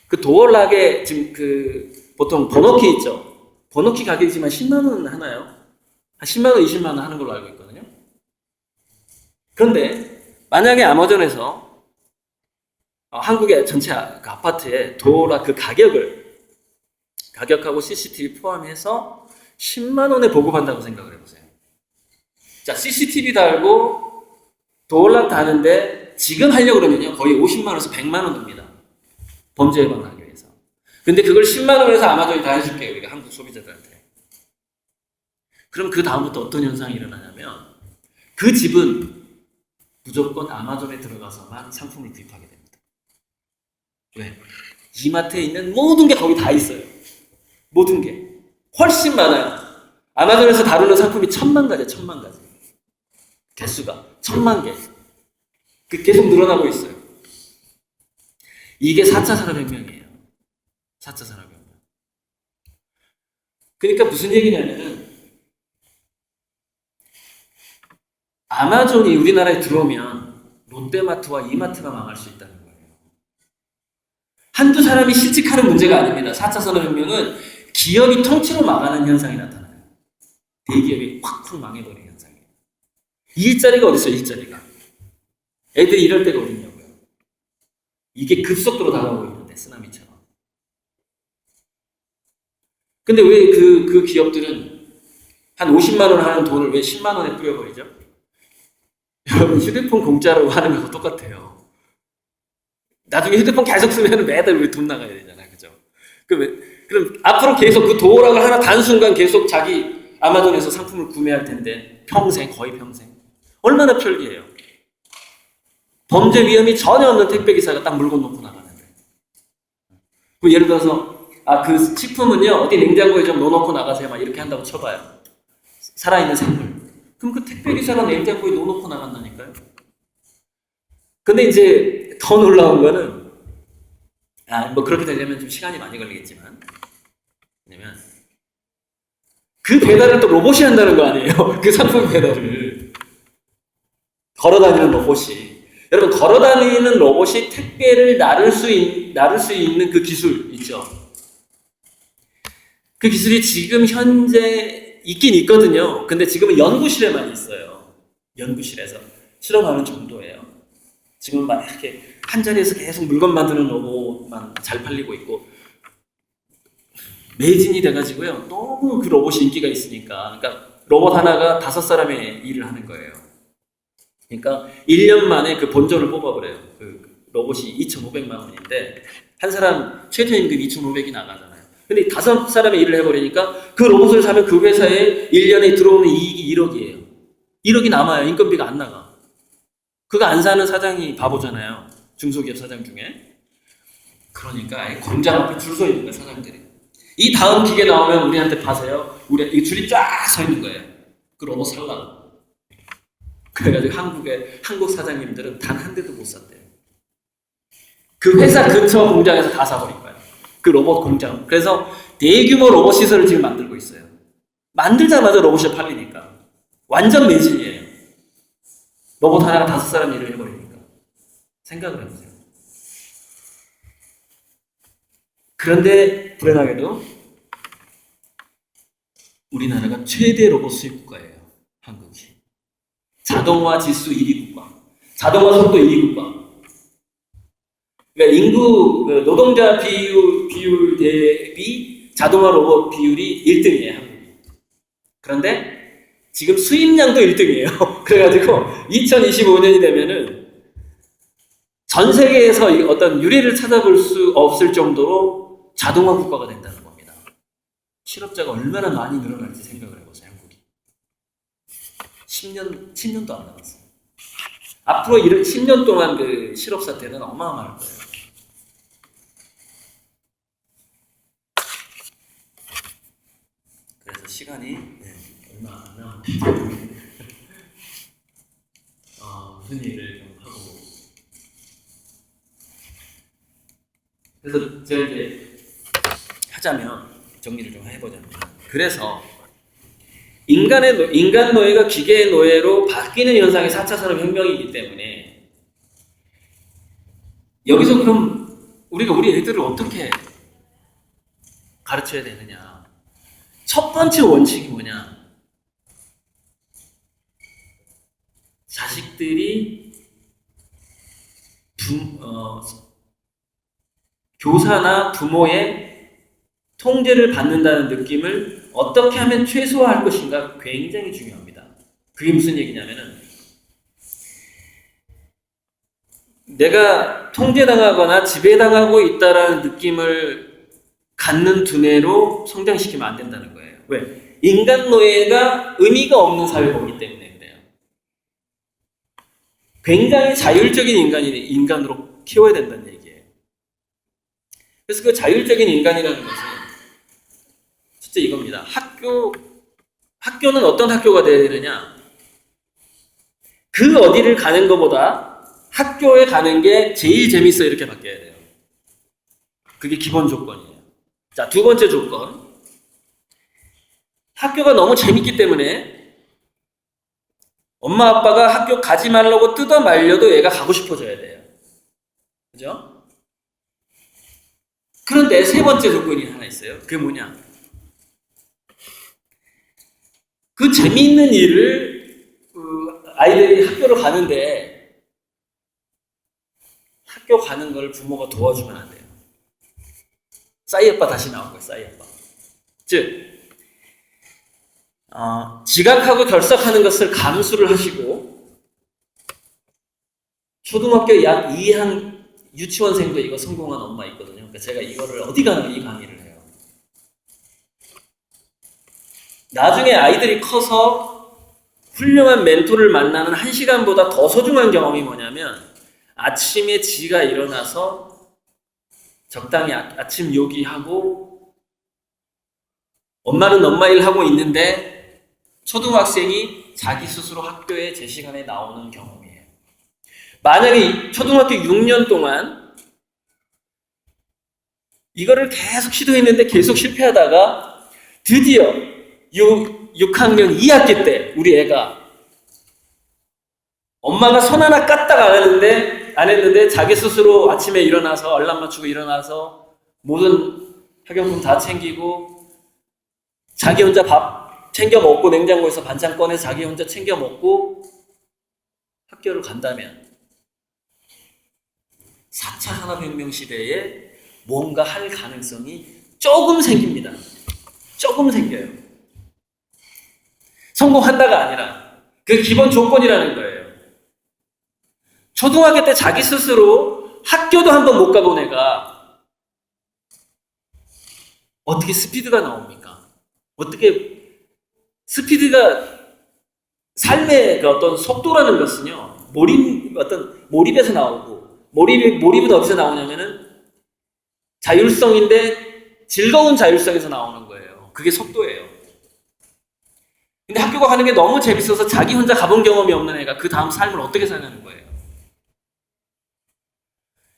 Speaker 1: 그 도어락에 지금 그 보통 번호키 있죠? 번호키 가격이지만 10만 원 하나요? 한 10만 원, 20만 원 하는 걸로 알고 있거든요. 그런데 만약에 아마존에서 한국의 전체 그 아파트에 도어락 그 가격하고 CCTV 포함해서 10만 원에 보급한다고 생각을 해보세요. 자, CCTV 달고 도어락 다는데 지금 하려고 그러면요 거의 50만 원에서 100만 원 듭니다. 범죄 예방하기 위해서. 근데 그걸 10만 원에서 아마존이 다 해줄게요. 우리가 한국 소비자들한테. 그럼 그 다음부터 어떤 현상이 일어나냐면 그 집은 무조건 아마존에 들어가서만 상품을 구입하게 됩니다. 왜? 이마트에 있는 모든 게 거기 다 있어요. 모든 게. 훨씬 많아요. 아마존에서 다루는 상품이 1000만 가지, 1000만 가지. 개수가 1000만 개. 그 계속 늘어나고 있어요. 이게 4차 산업혁명이에요. 4차 산업혁명. 그러니까 무슨 얘기냐면은 아마존이 우리나라에 들어오면 롯데마트와 이마트가 망할 수 있다는 거예요. 한두 사람이 실직하는 문제가 아닙니다. 4차 산업혁명은 기업이 통째로 망하는 현상이 나타나요. 대기업이 확 망해버리는 현상이에요. 일자리가 어디 있어요? 일자리가. 애들이 이럴 때가 어딨냐고요. 이게 급속도로 다가오고 있는데 쓰나미처럼. 근데 왜 그 기업들은 한 50만 원 하는 돈을 왜 10만 원에 뿌려버리죠? 여러분 휴대폰 공짜로 하는 거하고 똑같아요. 나중에 휴대폰 계속 쓰면 매달 우리 돈 나가야 되잖아요. 그죠? 그럼 앞으로 계속 그 도어락을 하나 단순간 계속 자기 아마존에서 상품을 구매할 텐데 평생, 거의 평생. 얼마나 편리해요. 범죄 위험이 전혀 없는 택배기사가 딱 물건 놓고 나가는데. 그럼 예를 들어서 그 식품은요 어디 냉장고에 좀 넣어놓고 나가세요 막 이렇게 한다고 쳐봐요. 살아있는 생물. 그럼 그 택배기사가 냉장고에 넣어놓고 나간다니까요. 근데 이제 더 놀라운 거는 뭐 그렇게 되려면 좀 시간이 많이 걸리겠지만 왜냐면 그 배달을 또 로봇이 한다는 거 아니에요. 그 상품 배달을 걸어다니는 로봇이. 여러분 걸어다니는 로봇이 택배를 나를 수 있는 그 기술 있죠. 그 기술이 지금 현재 있긴 있거든요. 근데 지금은 연구실에만 있어요. 연구실에서 실험하는 정도예요. 지금 막 이렇게 한 자리에서 계속 물건 만드는 로봇만 잘 팔리고 있고 매진이 돼가지고요. 너무 그 로봇이 인기가 있으니까 그러니까 로봇 하나가 5사람의 일을 하는 거예요. 그러니까 1년 만에 그 본전을 뽑아버려요. 그 로봇이 2,500만 원인데 한 사람 최저임금 2,500이 나가잖아요. 근데 5사람의 일을 해버리니까 그 로봇을 사면 그 회사에 1년에 들어오는 이익이 1억이에요. 1억이 남아요. 인건비가 안 나가. 그거 안 사는 사장이 바보잖아요. 중소기업 사장 중에. 그러니까 공장 앞에 줄 서 있는 거예요. 사장들이. 이 다음 기계 나오면 우리한테 파세요. 이 줄이 쫙 서 있는 거예요. 그 로봇 살라고. 그래가지고 한국 사장님들은 단 한 대도 못 샀대요. 그 회사 근처 공장에서 다 사버린 거예요. 그 로봇 공장. 그래서 대규모 로봇 시설을 지금 만들고 있어요. 만들자마자 로봇이 팔리니까. 완전 매진이에요. 로봇 하나가 5사람 일을 해버리니까. 생각을 해보세요. 그런데 불행하게도 우리나라가 최대 로봇 수입 국가예요. 한국이. 자동화 지수 1위 국가. 자동화 속도 2위국가. 그러니까 인구 노동자 비율 대비 자동화 로봇 비율이 1등이에요, 한국이. 그런데 지금 수입량도 1등이에요. 그래가지고 2025년이 되면은 전 세계에서 어떤 유례를 찾아볼 수 없을 정도로 자동화 국가가 된다는 겁니다. 실업자가 얼마나 많이 늘어날지 생각을 해보세요, 한국이. 10년도 안 남았어요. 앞으로 10년 동안 그 실업 사태는 어마어마할 거예요. 그래서 시간이 얼마 안 남았는데 무슨 얘기를 좀 하고, 그래서 제가 이제 하자면 정리를 좀 해보자면, 그래서 인간 노예가 기계의 노예로 바뀌는 현상이 4차 산업혁명이기 때문에 여기서 그럼 우리가 우리 애들을 어떻게 가르쳐야 되느냐. 첫 번째 원칙이 뭐냐. 자식들이 교사나 부모의 통제를 받는다는 느낌을 어떻게 하면 최소화할 것인가 굉장히 중요합니다. 그게 무슨 얘기냐면은 내가 통제당하거나 지배당하고 있다라는 느낌을 갖는 두뇌로 성장시키면 안 된다는 거예요. 왜? 인간 노예가 의미가 없는 사회이기 때문에 그래요. 굉장히 자율적인 인간으로 키워야 된다는 얘기예요. 그래서 그 자율적인 인간이라는 것은 진짜 이겁니다. 학교는 어떤 학교가 되어야 되느냐? 그 어디를 가는 것보다 학교에 가는 게 제일 재밌어, 이렇게 바뀌어야 돼요. 그게 기본 조건이에요. 자, 두 번째 조건. 학교가 너무 재밌기 때문에 엄마 아빠가 학교 가지 말라고 뜯어 말려도 얘가 가고 싶어져야 돼요. 그죠? 그런데 세 번째 조건이 하나 있어요. 그게 뭐냐? 그 재미있는 일을 아이들이 학교로 가는데 학교 가는 걸 부모가 도와주면 안 돼요. 싸이 아빠 다시 나온 거예요. 싸이 아빠. 즉 지각하고 결석하는 것을 감수를 하시고 초등학교 약 2학 유치원생도 이거 성공한 엄마 있거든요. 그러니까 제가 이거를 어디 가나 이 강의를 해요. 나중에 아이들이 커서 훌륭한 멘토를 만나는 1시간보다 더 소중한 경험이 뭐냐면 아침에 지가 일어나서 적당히 아침 요기하고 엄마는 엄마 일 하고 있는데 초등학생이 자기 스스로 학교에 제 시간에 나오는 경험이에요. 만약에 초등학교 6년 동안 이거를 계속 시도했는데 계속 실패하다가 드디어 6학년 2학기 때 우리 애가 엄마가 손 하나 까딱 안 했는데 자기 스스로 아침에 일어나서 알람 맞추고 일어나서 모든 학용품 다 챙기고 자기 혼자 밥 챙겨 먹고 냉장고에서 반찬 꺼내서 자기 혼자 챙겨 먹고 학교를 간다면 4차 산업혁명 시대에 뭔가 할 가능성이 조금 생깁니다. 조금 생겨요. 성공한다가 아니라 그 기본 조건이라는 거예요. 초등학교 때 자기 스스로 학교도 한번 못 가본 애가 어떻게 스피드가 나옵니까? 어떻게 스피드가 삶의 그 어떤 속도라는 것은요, 몰입에서 나오고, 몰입은 어디서 나오냐면은 자율성인데 즐거운 자율성에서 나오는 거예요. 그게 속도예요. 근데 학교가 가는 게 너무 재밌어서 자기 혼자 가본 경험이 없는 애가 그 다음 삶을 어떻게 사냐는 거예요.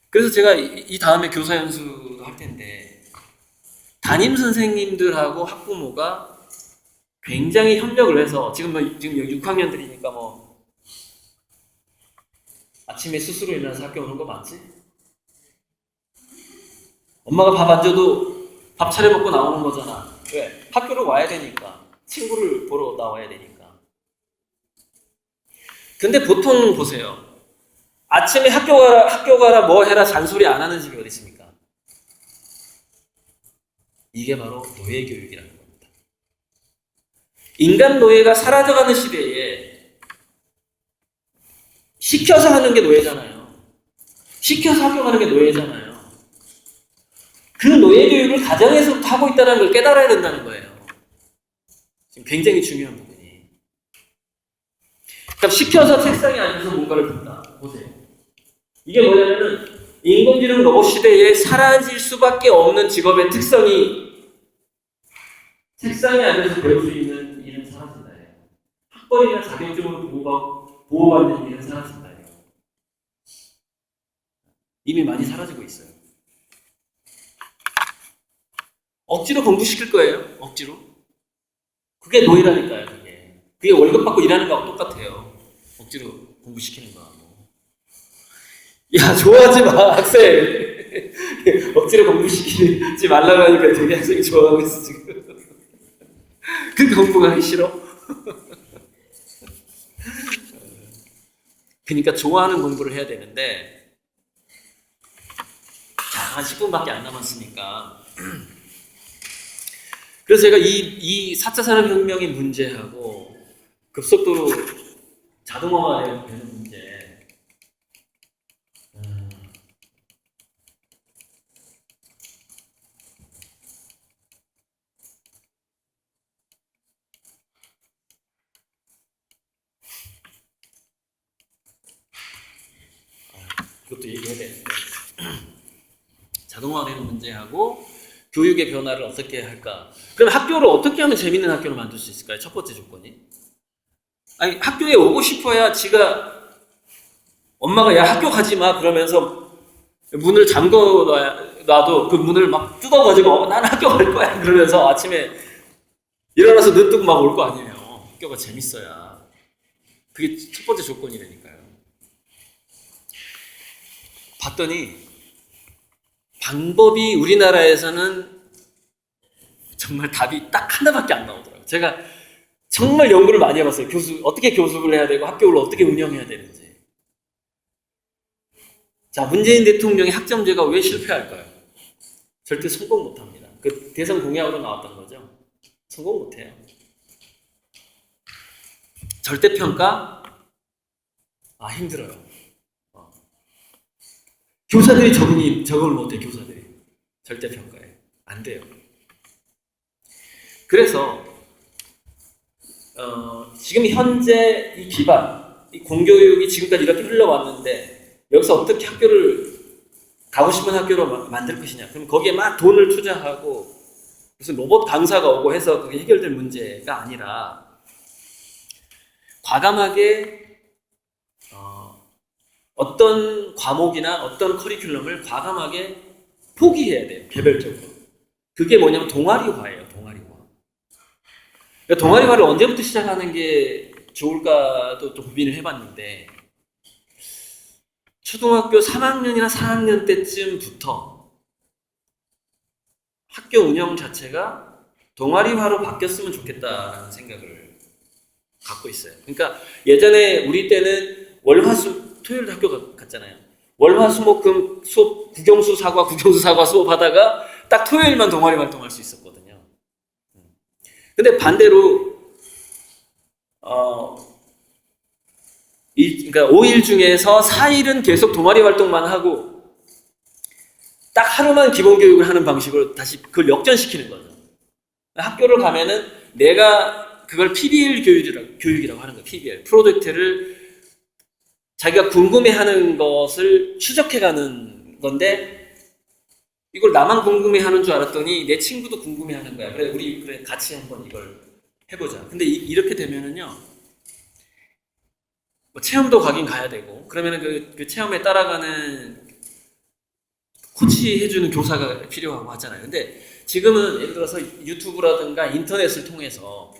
Speaker 1: 그래서 제가 이 다음에 교사 연수도 할 텐데 담임 선생님들하고 학부모가 굉장히 협력을 해서 지금 6학년들이니까 아침에 스스로 일어나서 학교 오는 거 맞지? 엄마가 밥 안 줘도 밥 차려 먹고 나오는 거잖아. 왜? 학교를 와야 되니까. 친구를 보러 나와야 되니까. 근데 보통 보세요. 아침에 학교 가라, 뭐 해라 잔소리 안 하는 집이 어디 있습니까? 이게 바로 노예 교육이라는 겁니다. 인간 노예가 사라져가는 시대에 시켜서 하는 게 노예잖아요. 시켜서 학교 가는 게 노예잖아요. 그 노예 교육을 가정에서부터 하고 있다는 걸 깨달아야 된다는 거예요. 지금 굉장히 중요한 부분이. 그럼 시켜서 책상에 앉아서 뭔가를 본다. 보세요. 이게 뭐냐면은 인공지능 로봇 시대에 사라질 수밖에 없는 직업의 특성이 책상에 앉아서 배울 수 있는 일은 사라진다예요. 학벌이나 자격증으로 보호받는 일은 사라진다예요. 이미 많이 사라지고 있어요. 억지로 공부시킬 거예요. 억지로. 그게 노예라니까요. 그게 월급 받고 일하는 거하고 똑같아요. 억지로 공부시키는 거하고. 야, 좋아하지 마, 학생. 억지로 공부시키지 말라고 하니까 되게 학생이 좋아하고 있어, 지금. 그 공부가 하기 싫어? 그러니까 좋아하는 공부를 해야 되는데, 자, 한 10분밖에 안 남았으니까. 그래서 제가 이 4차 산업혁명의 문제하고 급속도로 자동화가 되는 문제, 그것도 얘기해야 되는데, 자동화되는 문제하고 교육의 변화를 어떻게 할까? 그럼 학교를 어떻게 하면 재밌는 학교를 만들 수 있을까요? 첫 번째 조건이. 아니, 학교에 오고 싶어야 지가, 엄마가 야, 학교 가지 마 그러면서 문을 잠궈 놔도 그 문을 막 뜯어가지고 나는 학교 갈 거야 그러면서 아침에 일어나서 눈 뜨고 막 올 거 아니에요. 학교가 재밌어야. 그게 첫 번째 조건이라니까요. 봤더니 방법이 우리나라에서는 정말 답이 딱 하나밖에 안 나오더라고요. 제가 정말 연구를 많이 해봤어요. 어떻게 교습을 해야 되고 학교를 어떻게 운영해야 되는지. 자, 문재인 대통령의 학점제가 왜 실패할까요? 절대 성공 못합니다. 그 대선 공약으로 나왔던 거죠. 성공 못해요. 절대평가? 힘들어요. 교사들이 적응을 못해, 교사들이. 절대평가에. 안 돼요. 그래서, 지금 현재 이 기반, 이 공교육이 지금까지 이렇게 흘러왔는데, 여기서 어떻게 가고 싶은 학교로 만들 것이냐. 그럼 거기에 막 돈을 투자하고, 무슨 로봇 강사가 오고 해서 그게 해결될 문제가 아니라, 과감하게, 어떤 과목이나 어떤 커리큘럼을 과감하게 포기해야 돼요. 개별적으로. 그게 뭐냐면 동아리화예요. 동아리화. 그러니까 동아리화를 언제부터 시작하는 게 좋을까도 좀 고민을 해봤는데 초등학교 3학년이나 4학년 때쯤부터 학교 운영 자체가 동아리화로 바뀌었으면 좋겠다는 생각을 갖고 있어요. 그러니까 예전에 우리 때는 월화수 토요일도 학교 갔잖아요. 월화수목금 수업 국영수사과 수업 하다가 딱 토요일만 동아리 활동할 수 있었거든요. 근데 반대로 그러니까 5일 중에서 4일은 계속 동아리 활동만 하고 딱 하루만 기본 교육을 하는 방식으로 다시 그걸 역전시키는 거죠. 학교를 가면은 내가 그걸 PBL 교육이라고 하는 거예요. PBL 프로젝트를 자기가 궁금해하는 것을 추적해가는 건데 이걸 나만 궁금해하는 줄 알았더니 내 친구도 궁금해하는 거야. 그래 우리 같이 한번 이걸 해보자. 근데 이렇게 되면은요, 뭐 체험도 가긴 가야 되고 그러면은 그 체험에 따라가는 코치 해주는 교사가 필요하고 하잖아요. 근데 지금은 예를 들어서 유튜브라든가 인터넷을 통해서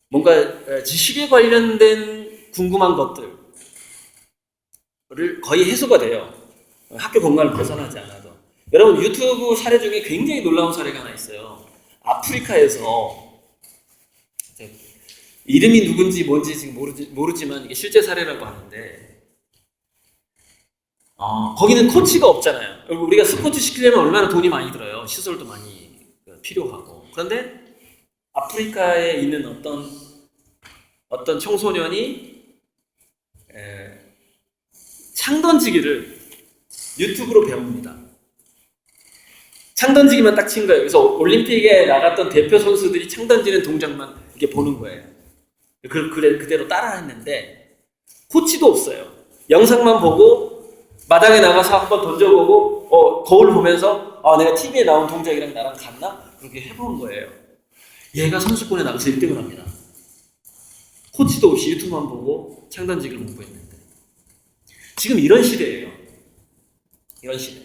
Speaker 1: 뭔가 지식에 관련된 궁금한 것들 거의 해소가 돼요. 학교 공간을 벗어나지 않아도. 여러분 유튜브 사례 중에 굉장히 놀라운 사례가 하나 있어요. 아프리카에서 이름이 누군지 뭔지 지금 모르지만 이게 실제 사례라고 하는데
Speaker 2: 거기는 코치가 없잖아요. 우리가 스포츠 시키려면 얼마나 돈이 많이 들어요. 시설도 많이 필요하고. 그런데 아프리카에 있는 어떤 청소년이 창 던지기를 유튜브로 배웁니다. 창 던지기만 딱 친 거예요. 그래서 올림픽에 나갔던 대표 선수들이 창 던지는 동작만 이렇게 보는 거예요. 그대로 따라 했는데 코치도 없어요. 영상만 보고 마당에 나가서 한번 던져보고 거울 보면서 내가 TV에 나온 동작이랑 나랑 같나? 그렇게 해본 거예요. 얘가 선수권에 나가서 1등을 합니다. 코치도 없이 유튜브만 보고 창 던지기를 공부했는데 지금 이런 시대예요. 이런 시대.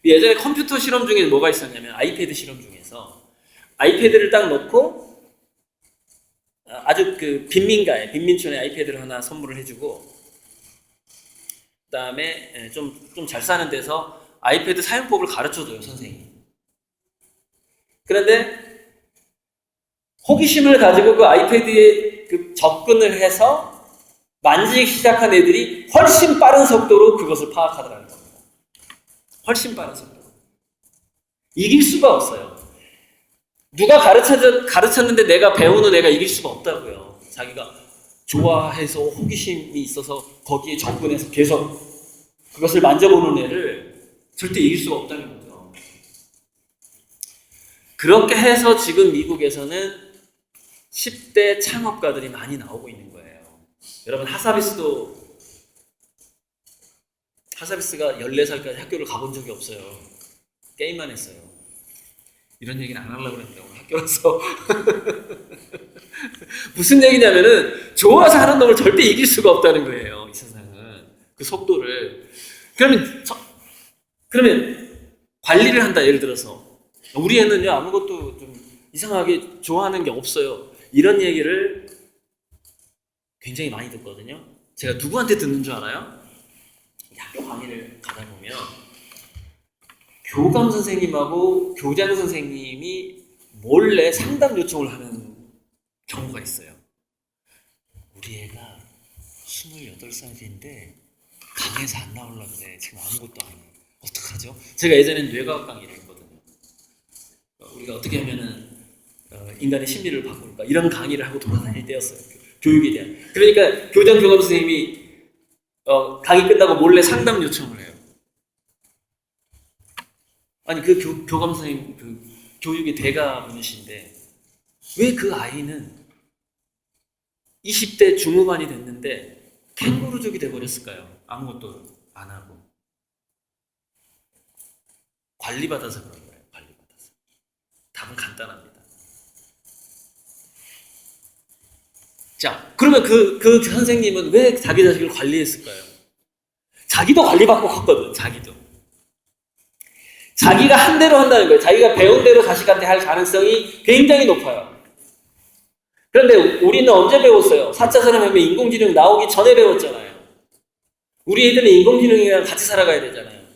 Speaker 2: 예전에 컴퓨터 실험 중에 뭐가 있었냐면 아이패드 실험 중에서 아이패드를 딱 놓고 아주 빈민촌에 아이패드를 하나 선물을 해주고 그 다음에 좀 잘 사는 데서 아이패드 사용법을 가르쳐줘요, 선생님이. 그런데 호기심을 가지고 그 아이패드에 접근을 해서 만지기 시작한 애들이 훨씬 빠른 속도로 그것을 파악하더라는 겁니다. 훨씬 빠른 속도로. 이길 수가 없어요. 누가 가르쳤는데 내가 배우는 애가 이길 수가 없다고요. 자기가 좋아해서 호기심이 있어서 거기에 접근해서 계속 그것을 만져보는 애를 절대 이길 수가 없다는 거죠. 그렇게 해서 지금 미국에서는 10대 창업가들이 많이 나오고 있는 거예요. 여러분 하사비스가 14살까지 학교를 가본 적이 없어요. 게임만 했어요. 이런 얘기는 안 하려고 그랬는데 오늘 학교라서 무슨 얘기냐면은 좋아서 하는 놈을 절대 이길 수가 없다는 거예요. 이 세상은 그 속도를. 그러면 관리를 한다. 예를 들어서 우리 애는요 아무것도 좀 이상하게 좋아하는 게 없어요. 이런 얘기를 굉장히 많이 듣거든요. 제가 누구한테 듣는 줄 알아요? 학교 강의를 가다 보면 교감 선생님하고 교장 선생님이 몰래 상담 요청을 하는 경우가 있어요. 우리 애가 28살인데 강에서 안 나오려고 그래. 지금 아무것도 안 해. 어떡하죠? 제가 예전엔 뇌과학 강의를 했거든요. 우리가 어떻게 하면은 인간의 심리를 바꿀까? 이런 강의를 하고 돌아다닐 때였어요. 교육에 대한. 그러니까 교장 교감 선생님이 강의 끝나고 몰래 상담 요청을 해요. 아니 교감 선생님 교육의 대가분이신데 왜 그 아이는 20대 중후반이 됐는데 캥거루족이 돼버렸을까요? 아무것도 안 하고 관리받아서 그런 거예요. 관리받아서. 답은 간단합니다. 자, 그러면 그 선생님은 왜 자기 자식을 관리했을까요? 자기도 관리받고 컸거든. 자기가 한 대로 한다는 거예요. 자기가 배운 대로 자식한테 할 가능성이 굉장히 높아요. 그런데 우리는 언제 배웠어요? 4차 산업혁명 인공지능 나오기 전에 배웠잖아요. 우리 애들은 인공지능이랑 같이 살아가야 되잖아요.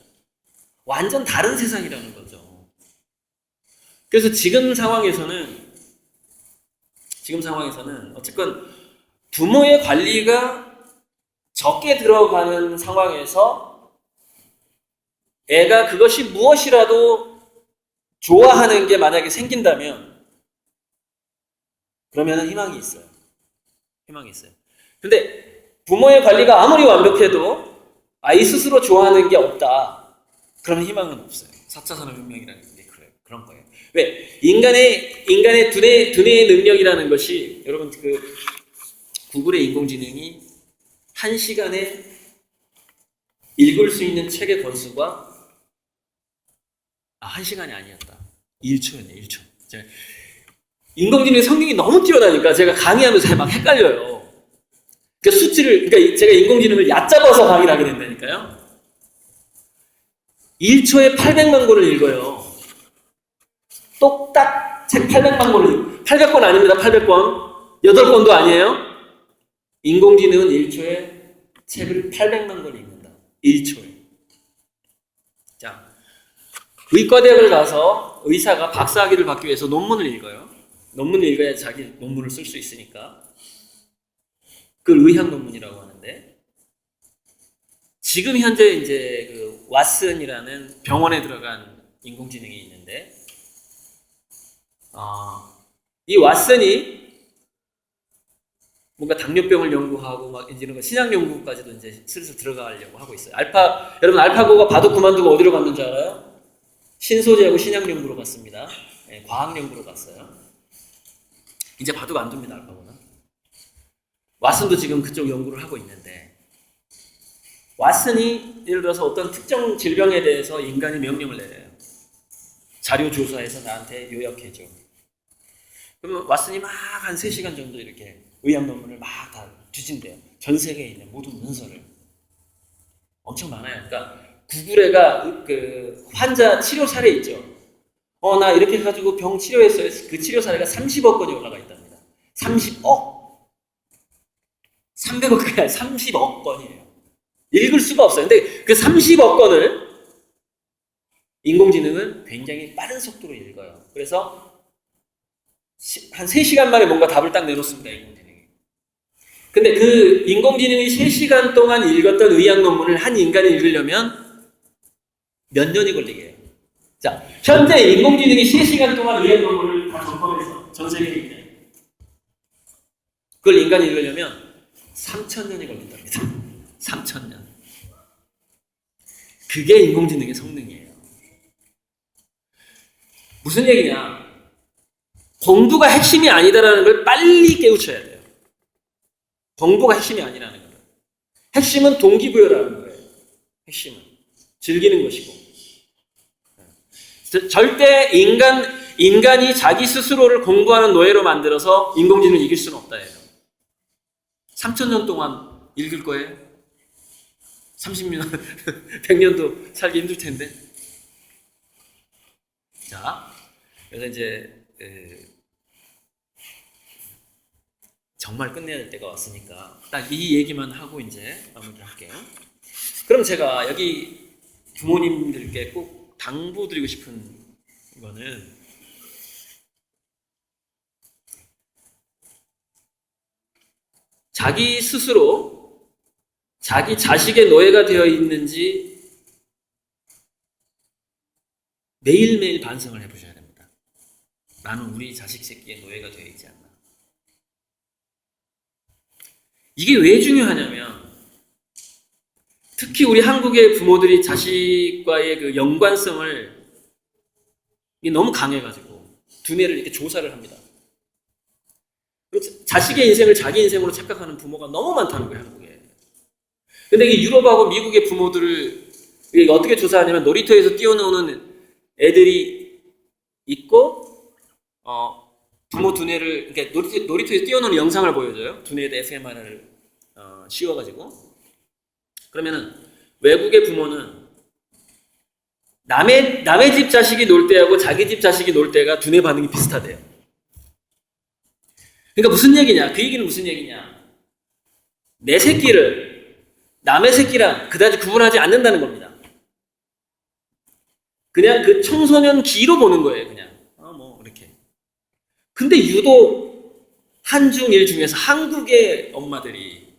Speaker 2: 완전 다른 세상이라는 거죠. 그래서 지금 상황에서는 어쨌건 부모의 관리가 적게 들어가는 상황에서 애가 그것이 무엇이라도 좋아하는 게 만약에 생긴다면 그러면 희망이 있어요. 근데 부모의 관리가 아무리 완벽해도 아이 스스로 좋아하는 게 없다. 그러면 희망은 없어요. 4차 산업혁명이라는 게 그런 거예요. 왜? 인간의 두뇌의 능력이라는 것이 여러분 구글의 인공지능이 1시간에 읽을 수 있는 책의 권수가 1시간이 아니었다. 1초였네, 1초. 인공지능 성능이 너무 뛰어나니까 제가 강의하면서 막 헷갈려요. 그러니까 제가 인공지능을 얕잡아서 강의를 하게 된다니까요. 1초에 800만 권을 읽어요. 똑딱 책 800만 권을 800권 아닙니다. 800권. 8권도 아니에요. 인공지능은 1초에 책을 800만 권 읽는다. 1초에. 자, 의과대학을 가서 의사가 박사학위를 받기 위해서 논문을 읽어요. 논문을 읽어야 자기 논문을 쓸 수 있으니까. 그걸 의학 논문이라고 하는데 지금 현재 이제 그 왓슨이라는 병원에 들어간 인공지능이 있는데, 이 왓슨이 뭔가 당뇨병을 연구하고 막 이런 거 신약 연구까지도 이제 슬슬 들어가려고 하고 있어요. 여러분 알파고가 바둑 그만두고 어디로 갔는지 알아요? 신소재하고 신약 연구로 갔습니다. 네, 과학 연구로 갔어요. 이제 바둑 안 둡니다, 알파고는. 왓슨도 지금 그쪽 연구를 하고 있는데, 왓슨이 예를 들어서 어떤 특정 질병에 대해서 인간이 명령을 내려요. 자료 조사해서 나한테 요약해줘. 그러면 왓슨이 막 한 3시간 정도 이렇게 의학 논문을 막 다 뒤진대요. 전 세계에 있는 모든 문서를. 엄청 많아요. 그러니까 구글에가 그 환자 치료 사례 있죠. 나 이렇게 해가지고 병 치료했어요. 그 치료 사례가 30억 건이 올라가 있답니다. 30억. 300억 건이 아니라 30억 건이에요. 읽을 수가 없어요. 근데 그 30억 건을 인공지능은 굉장히 빠른 속도로 읽어요. 그래서 한 3시간 만에 뭔가 답을 딱 내놓습니다, 인공지능이. 근데 그 인공지능이 3시간 동안 읽었던 의학 논문을 한 인간이 읽으려면 몇 년이 걸리게 해요. 자, 현재 인공지능이 3시간 동안 의학 논문을 다 점검해서 전 세계에 있네. 그걸 인간이 읽으려면 3,000년이 걸린답니다. 3,000년. 그게 인공지능의 성능이에요. 무슨 얘기냐? 공부가 핵심이 아니다라는 걸 빨리 깨우쳐야 돼요. 공부가 핵심이 아니라는 거예요. 핵심은 동기부여라는 거예요. 핵심은 즐기는 것이고, 절대 인간이 자기 스스로를 공부하는 노예로 만들어서 인공지능을 이길 수는 없다 해요. 3,000년 동안 읽을 거예요? 30년, 100년도 살기 힘들 텐데. 자, 그래서 이제 정말 끝내야 될 때가 왔으니까 딱 이 얘기만 하고 이제 마무리할게요. 그럼 제가 여기 부모님들께 꼭 당부드리고 싶은 거는, 자기 스스로 자기 자식의 노예가 되어 있는지 매일매일 반성을 해보셔야 됩니다. 나는 우리 자식 새끼의 노예가 되어 있지 않나. 이게 왜 중요하냐면, 특히 우리 한국의 부모들이 자식과의 그 연관성을 너무 강해가지고 두뇌를 이렇게 조사를 합니다. 자식의 인생을 자기 인생으로 착각하는 부모가 너무 많다는 거예요, 한국에. 근데 이게 유럽하고 미국의 부모들을 어떻게 조사하냐면, 놀이터에서 뛰어노는 애들이 있고, 부모 두뇌를, 그러니까 놀이터에서 뛰어노는 영상을 보여줘요. 두뇌에다 fMRI를 씌워가지고. 그러면은 외국의 부모는 남의 집 자식이 놀 때하고 자기 집 자식이 놀 때가 두뇌 반응이 비슷하대요. 그러니까 무슨 얘기냐? 그 얘기는 무슨 얘기냐? 내 새끼를 남의 새끼랑 그다지 구분하지 않는다는 겁니다. 그냥 그 청소년 기로 보는 거예요, 그냥. 뭐 이렇게. 근데 유독 한중일 중에서 한국의 엄마들이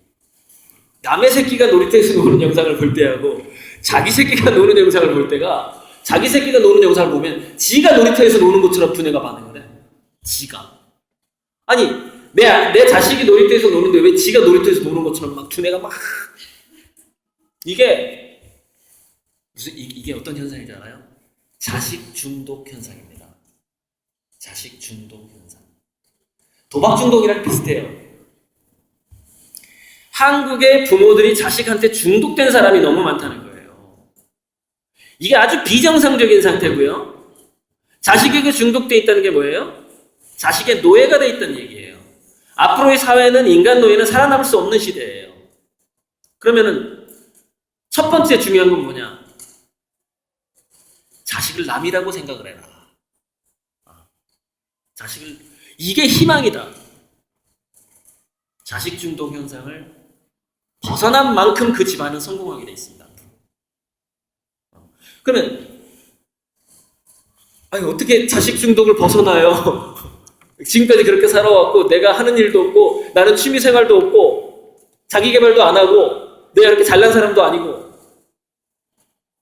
Speaker 2: 남의 새끼가 놀이터에서 노는 영상을 볼 때하고 자기 새끼가 노는 영상을 볼 때가, 자기 새끼가 노는 영상을 보면 지가 놀이터에서 노는 것처럼 두뇌가 반응을 해. 지가. 아니, 내 자식이 놀이터에서 노는데 왜 지가 놀이터에서 노는 것처럼 막 두뇌가 막. 이게 어떤 현상인지 알아요? 자식 중독 현상입니다. 자식 중독 현상. 도박 중독이랑 비슷해요. 한국의 부모들이 자식한테 중독된 사람이 너무 많다는 거예요. 이게 아주 비정상적인 상태고요. 자식에게 중독돼 있다는 게 뭐예요? 자식의 노예가 돼 있다는 얘기예요. 앞으로의 사회는 인간 노예는 살아남을 수 없는 시대예요. 그러면은 첫 번째 중요한 건 뭐냐? 자식을 남이라고 생각을 해라. 이게 희망이다. 자식 중독 현상을 벗어난 만큼 그 집안은 성공하게 돼 있습니다. 그러면 어떻게 자식 중독을 벗어나요? 지금까지 그렇게 살아왔고 내가 하는 일도 없고 나는 취미 생활도 없고 자기 개발도 안 하고 내가 이렇게 잘난 사람도 아니고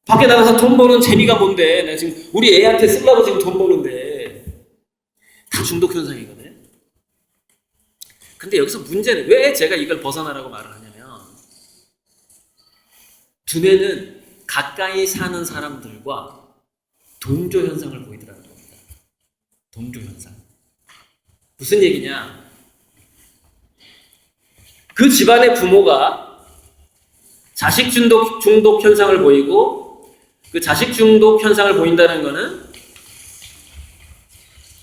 Speaker 2: 밖에 나가서 돈 버는 재미가 뭔데? 내가 지금 우리 애한테 쓰려고 지금 돈 버는데. 다 중독 현상이거든요. 근데 여기서 문제는 왜 제가 이걸 벗어나라고 말을 하냐면 두뇌는 가까이 사는 사람들과 동조 현상을 보이더라는 겁니다. 동조 현상. 무슨 얘기냐? 그 집안의 부모가 자식 중독 현상을 보이고 그 자식 중독 현상을 보인다는 것은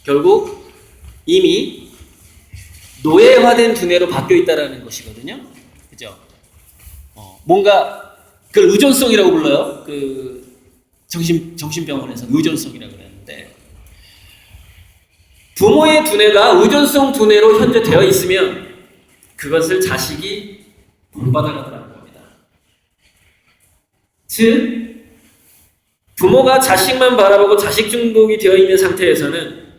Speaker 2: 결국 이미 노예화된 두뇌로 바뀌어 있다는 것이거든요. 그죠? 뭔가 그걸 의존성이라고 불러요. 그 정신병원에서 의존성이라고 그랬는데 부모의 두뇌가 의존성 두뇌로 현재 되어 있으면 그것을 자식이 본받아가더라는 겁니다. 즉 부모가 자식만 바라보고 자식 중독이 되어 있는 상태에서는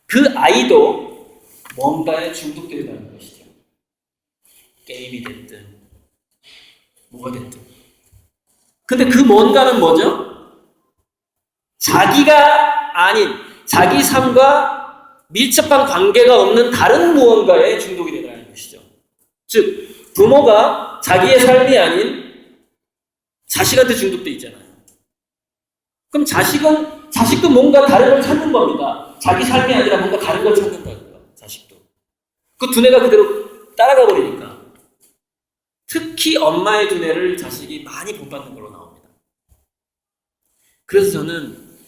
Speaker 2: 그 아이도 뭔가에 중독된다는 것이죠. 게임이 됐든 뭐가 됐든. 근데 그 뭔가는 뭐죠? 자기가 아닌 자기 삶과 밀접한 관계가 없는 다른 무언가에 중독이 되는 것이죠. 즉 부모가 자기의 삶이 아닌 자식한테 중독돼 있잖아요. 그럼 자식도 뭔가 다른 걸 찾는 겁니다. 자기 삶이 아니라 뭔가 다른 걸 찾는다고요. 자식도. 그 두뇌가 그대로 따라가 버리니까. 특히 엄마의 두뇌를 자식이 많이 본받는 걸로 나옵니다. 그래서 저는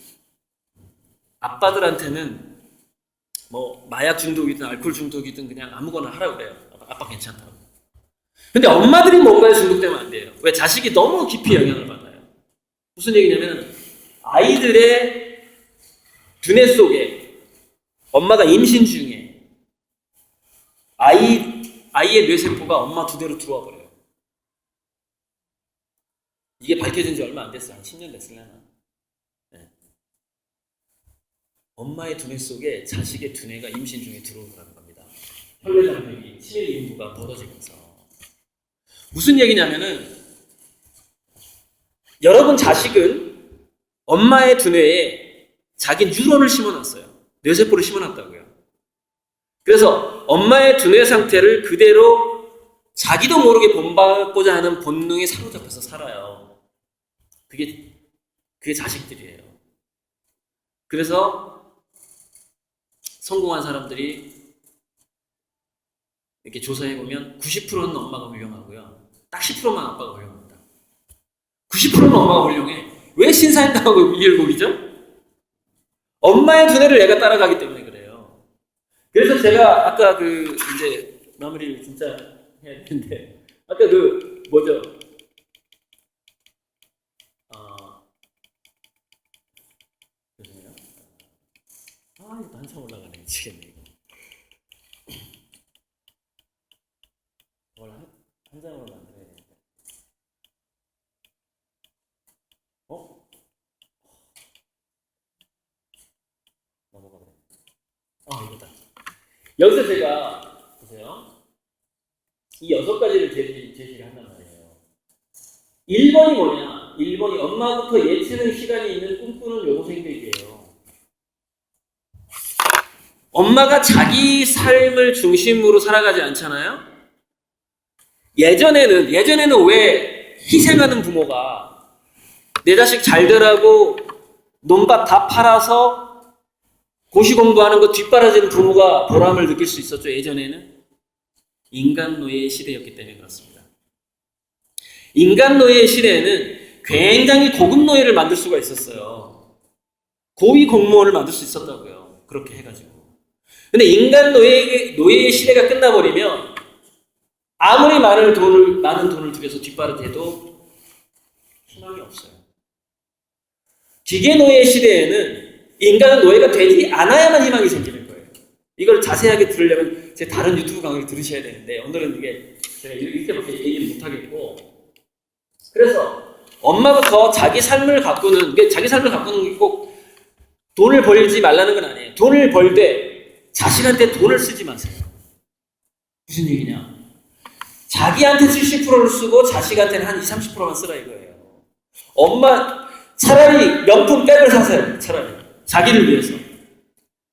Speaker 2: 아빠들한테는 뭐 마약 중독이든 알코올 중독이든 그냥 아무거나 하라고 그래요. 아빠 괜찮다고. 근데 엄마들이 뭔가에 중독되면 안 돼요. 왜? 자식이 너무 깊이 영향을 받아요. 무슨 얘기냐면 아이들의 두뇌 속에 엄마가 임신 중에 아이의 뇌세포가 엄마 두뇌로 들어와 버려요. 이게 밝혀진 지 얼마 안 됐어요. 한 10년 됐으려나. 네. 엄마의 두뇌 속에 자식의 두뇌가 임신 중에 들어오는 겁니다. 혈내장벽이 치밀 인부가 벌어지면서 무슨 얘기냐면은 여러분 자식은 엄마의 두뇌에 자기 뉴런을 심어놨어요. 뇌세포를 심어놨다고요. 그래서 엄마의 두뇌 상태를 그대로 자기도 모르게 본받고자 하는 본능에 사로잡혀서 살아요. 그게 자식들이에요. 그래서 성공한 사람들이 이렇게 조사해보면 90%는 엄마가 훌륭하고요. 딱 10%만 아빠가 훌륭합니다. 90%는 엄마가 훌륭해. 왜 신사임당하고 이일곡이죠? 엄마의 두뇌를 얘가 따라가기 때문에 그래요. 그래서 제가 아까 이제 마무리를 진짜 해야 되는데 아까 뭐죠? 죄송해요. 이거 한참 올라가네. 미치겠네 이거. 이걸 한 장으로 만들어야 되는데. 넘어가 버렸네. 이거다. 여기서 제가 보세요. 이 6가지를 제시를 한단 말이에요. 1번이 뭐냐? 1번이 엄마부터 예치는 시간이 있는 꿈꾸는 여고생들이에요. 엄마가 자기 삶을 중심으로 살아가지 않잖아요? 예전에는 왜 희생하는 부모가 내 자식 잘 되라고 논밭 다 팔아서 고시 공부하는 거 뒷바라지는 부모가 보람을 느낄 수 있었죠. 예전에는 인간 노예의 시대였기 때문에 그렇습니다. 인간 노예의 시대에는 굉장히 고급 노예를 만들 수가 있었어요. 고위 공무원을 만들 수 있었다고요. 그렇게 해가지고. 근데 인간 노예의 시대가 끝나버리면 아무리 많은 돈을 들여서 뒷바라지해도 희망이 없어요. 기계 노예 시대에는 인간은 노예가 되지 않아야만 희망이 생기는 거예요. 이걸 자세하게 들으려면 제 다른 유튜브 강의를 들으셔야 되는데 오늘은 이게 제가 이렇게밖에 얘기를 못하겠고, 그래서 엄마부터 자기 삶을 가꾸는 게 꼭 돈을 벌지 말라는 건 아니에요. 돈을 벌되 자식한테 돈을 쓰지 마세요. 무슨 얘기냐? 자기한테 70%를 쓰고 자식한테는 한 20, 30%만 쓰라 이거예요. 엄마 차라리 명품 백을 사세요. 차라리 자기를 위해서,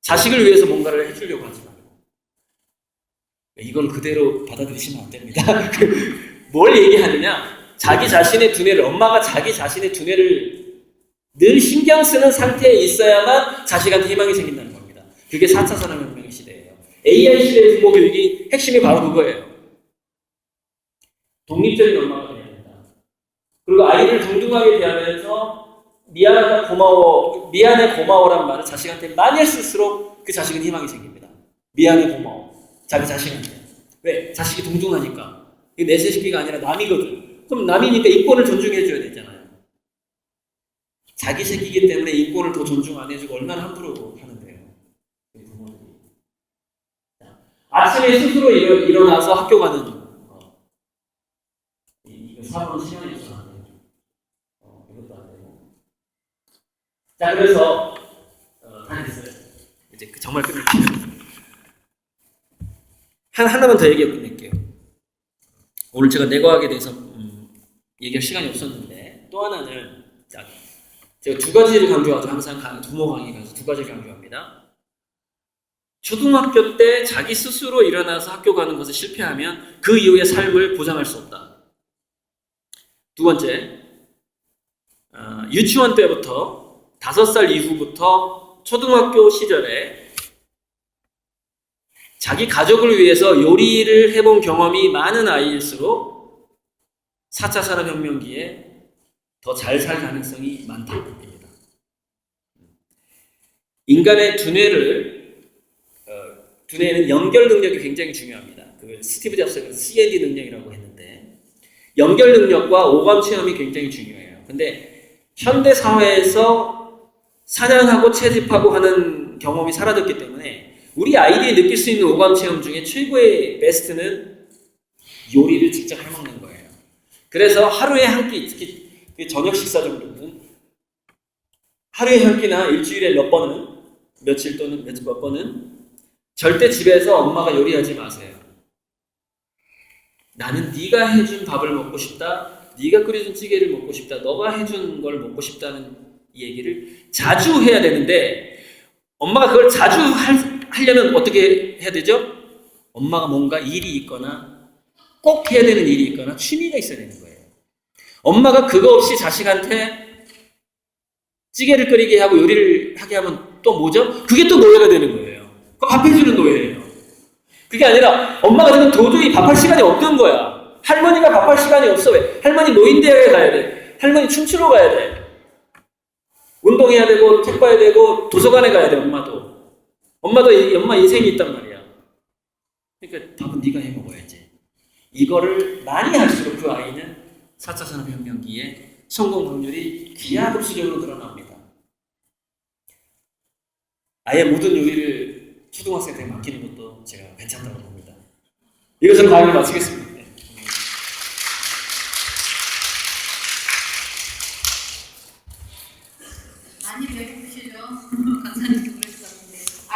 Speaker 2: 자식을 위해서 뭔가를 해주려고 하지 말고. 이걸 그대로 받아들이시면 안 됩니다. 뭘 얘기하느냐? 자기 자신의 두뇌를, 엄마가 자기 자신의 두뇌를 늘 신경 쓰는 상태에 있어야만 자식한테 희망이 생긴다는 겁니다. 그게 4차 산업혁명의 시대예요. AI 시대의 부모 교육이 핵심이 바로 그거예요. 독립적인 엄마가 돼야 된다. 그리고 아이를 동등하게 대하면서 미안하다, 고마워, 미안해, 고마워란 말을 자식한테 많이 쓸수록 그 자식은 희망이 생깁니다. 미안해, 고마워. 자기 자식한테. 왜? 자식이 동등하니까. 이게 내 새끼가 아니라 남이거든. 그럼 남이니까 인권을 존중해줘야 되잖아요. 자기 새끼이기 때문에 인권을 더 존중 안 해주고 얼마나 함부로 하는데요. 우리 부모들이. 아침에 스스로 일어나서 학교 가는 거. 이거 사고는 시간이 없어 안 돼요. 이것도 안 되고. 자, 그래서 다 됐어요. 이제 정말 끝낼게요. 하나만 더 얘기하고 끝낼게요. 오늘 제가 내과학에 대해서 얘기할 시간이 없었는데, 또 하나는, 자, 제가 두 가지를 강조하죠. 항상 부모 강의 가서 두 가지를 강조합니다. 초등학교 때 자기 스스로 일어나서 학교 가는 것을 실패하면 그 이후의 삶을 보장할 수 없다. 두 번째, 유치원 때부터 5살 이후부터 초등학교 시절에 자기 가족을 위해서 요리를 해본 경험이 많은 아이일수록 4차 산업혁명기에 더 잘 살 가능성이 많다는 겁니다. 인간의 두뇌는 연결 능력이 굉장히 중요합니다. 그 스티브 잡스가 C&D 능력이라고 했는데, 연결 능력과 오감 체험이 굉장히 중요해요. 근데 현대 사회에서 사냥하고 채집하고 하는 경험이 사라졌기 때문에 우리 아이들이 느낄 수 있는 오감 체험 중에 최고의 베스트는 요리를 직접 해먹는 거예요. 그래서 하루에 한 끼, 특히 저녁 식사 정도는 하루에 한 끼나 일주일에 몇 번은, 며칠 또는 몇 번은 절대 집에서 엄마가 요리하지 마세요. 나는 네가 해준 밥을 먹고 싶다, 네가 끓여준 찌개를 먹고 싶다, 너가 해준 걸 먹고 싶다는 이 얘기를 자주 해야 되는데, 엄마가 그걸 자주 하려면 어떻게 해야 되죠? 엄마가 뭔가 일이 있거나 꼭 해야 되는 일이 있거나 취미가 있어야 되는 거예요. 엄마가 그거 없이 자식한테 찌개를 끓이게 하고 요리를 하게 하면 또 뭐죠? 그게 또 노예가 되는 거예요. 그거 밥 해주는 노예예요. 그게 아니라 엄마가 지금 도저히 밥할 시간이 없는 거야. 할머니가 밥할 시간이 없어. 왜? 할머니 노인대회에 가야 돼. 할머니 춤추러 가야 돼. 운동해야 되고 책 봐야 되고 도서관에 가야 돼. 엄마도 엄마 인생이 있단 말이야. 그러니까 밥은 네가 해 먹어야지. 이거를 많이 할수록 그 아이는 4차 산업혁명기에 성공 확률이 기하급수적으로 늘어납니다. 아예 모든 요리를 초등학생한테 맡기는 것도 제가 괜찮다고 봅니다. 이것을 강의를 마치겠습니다.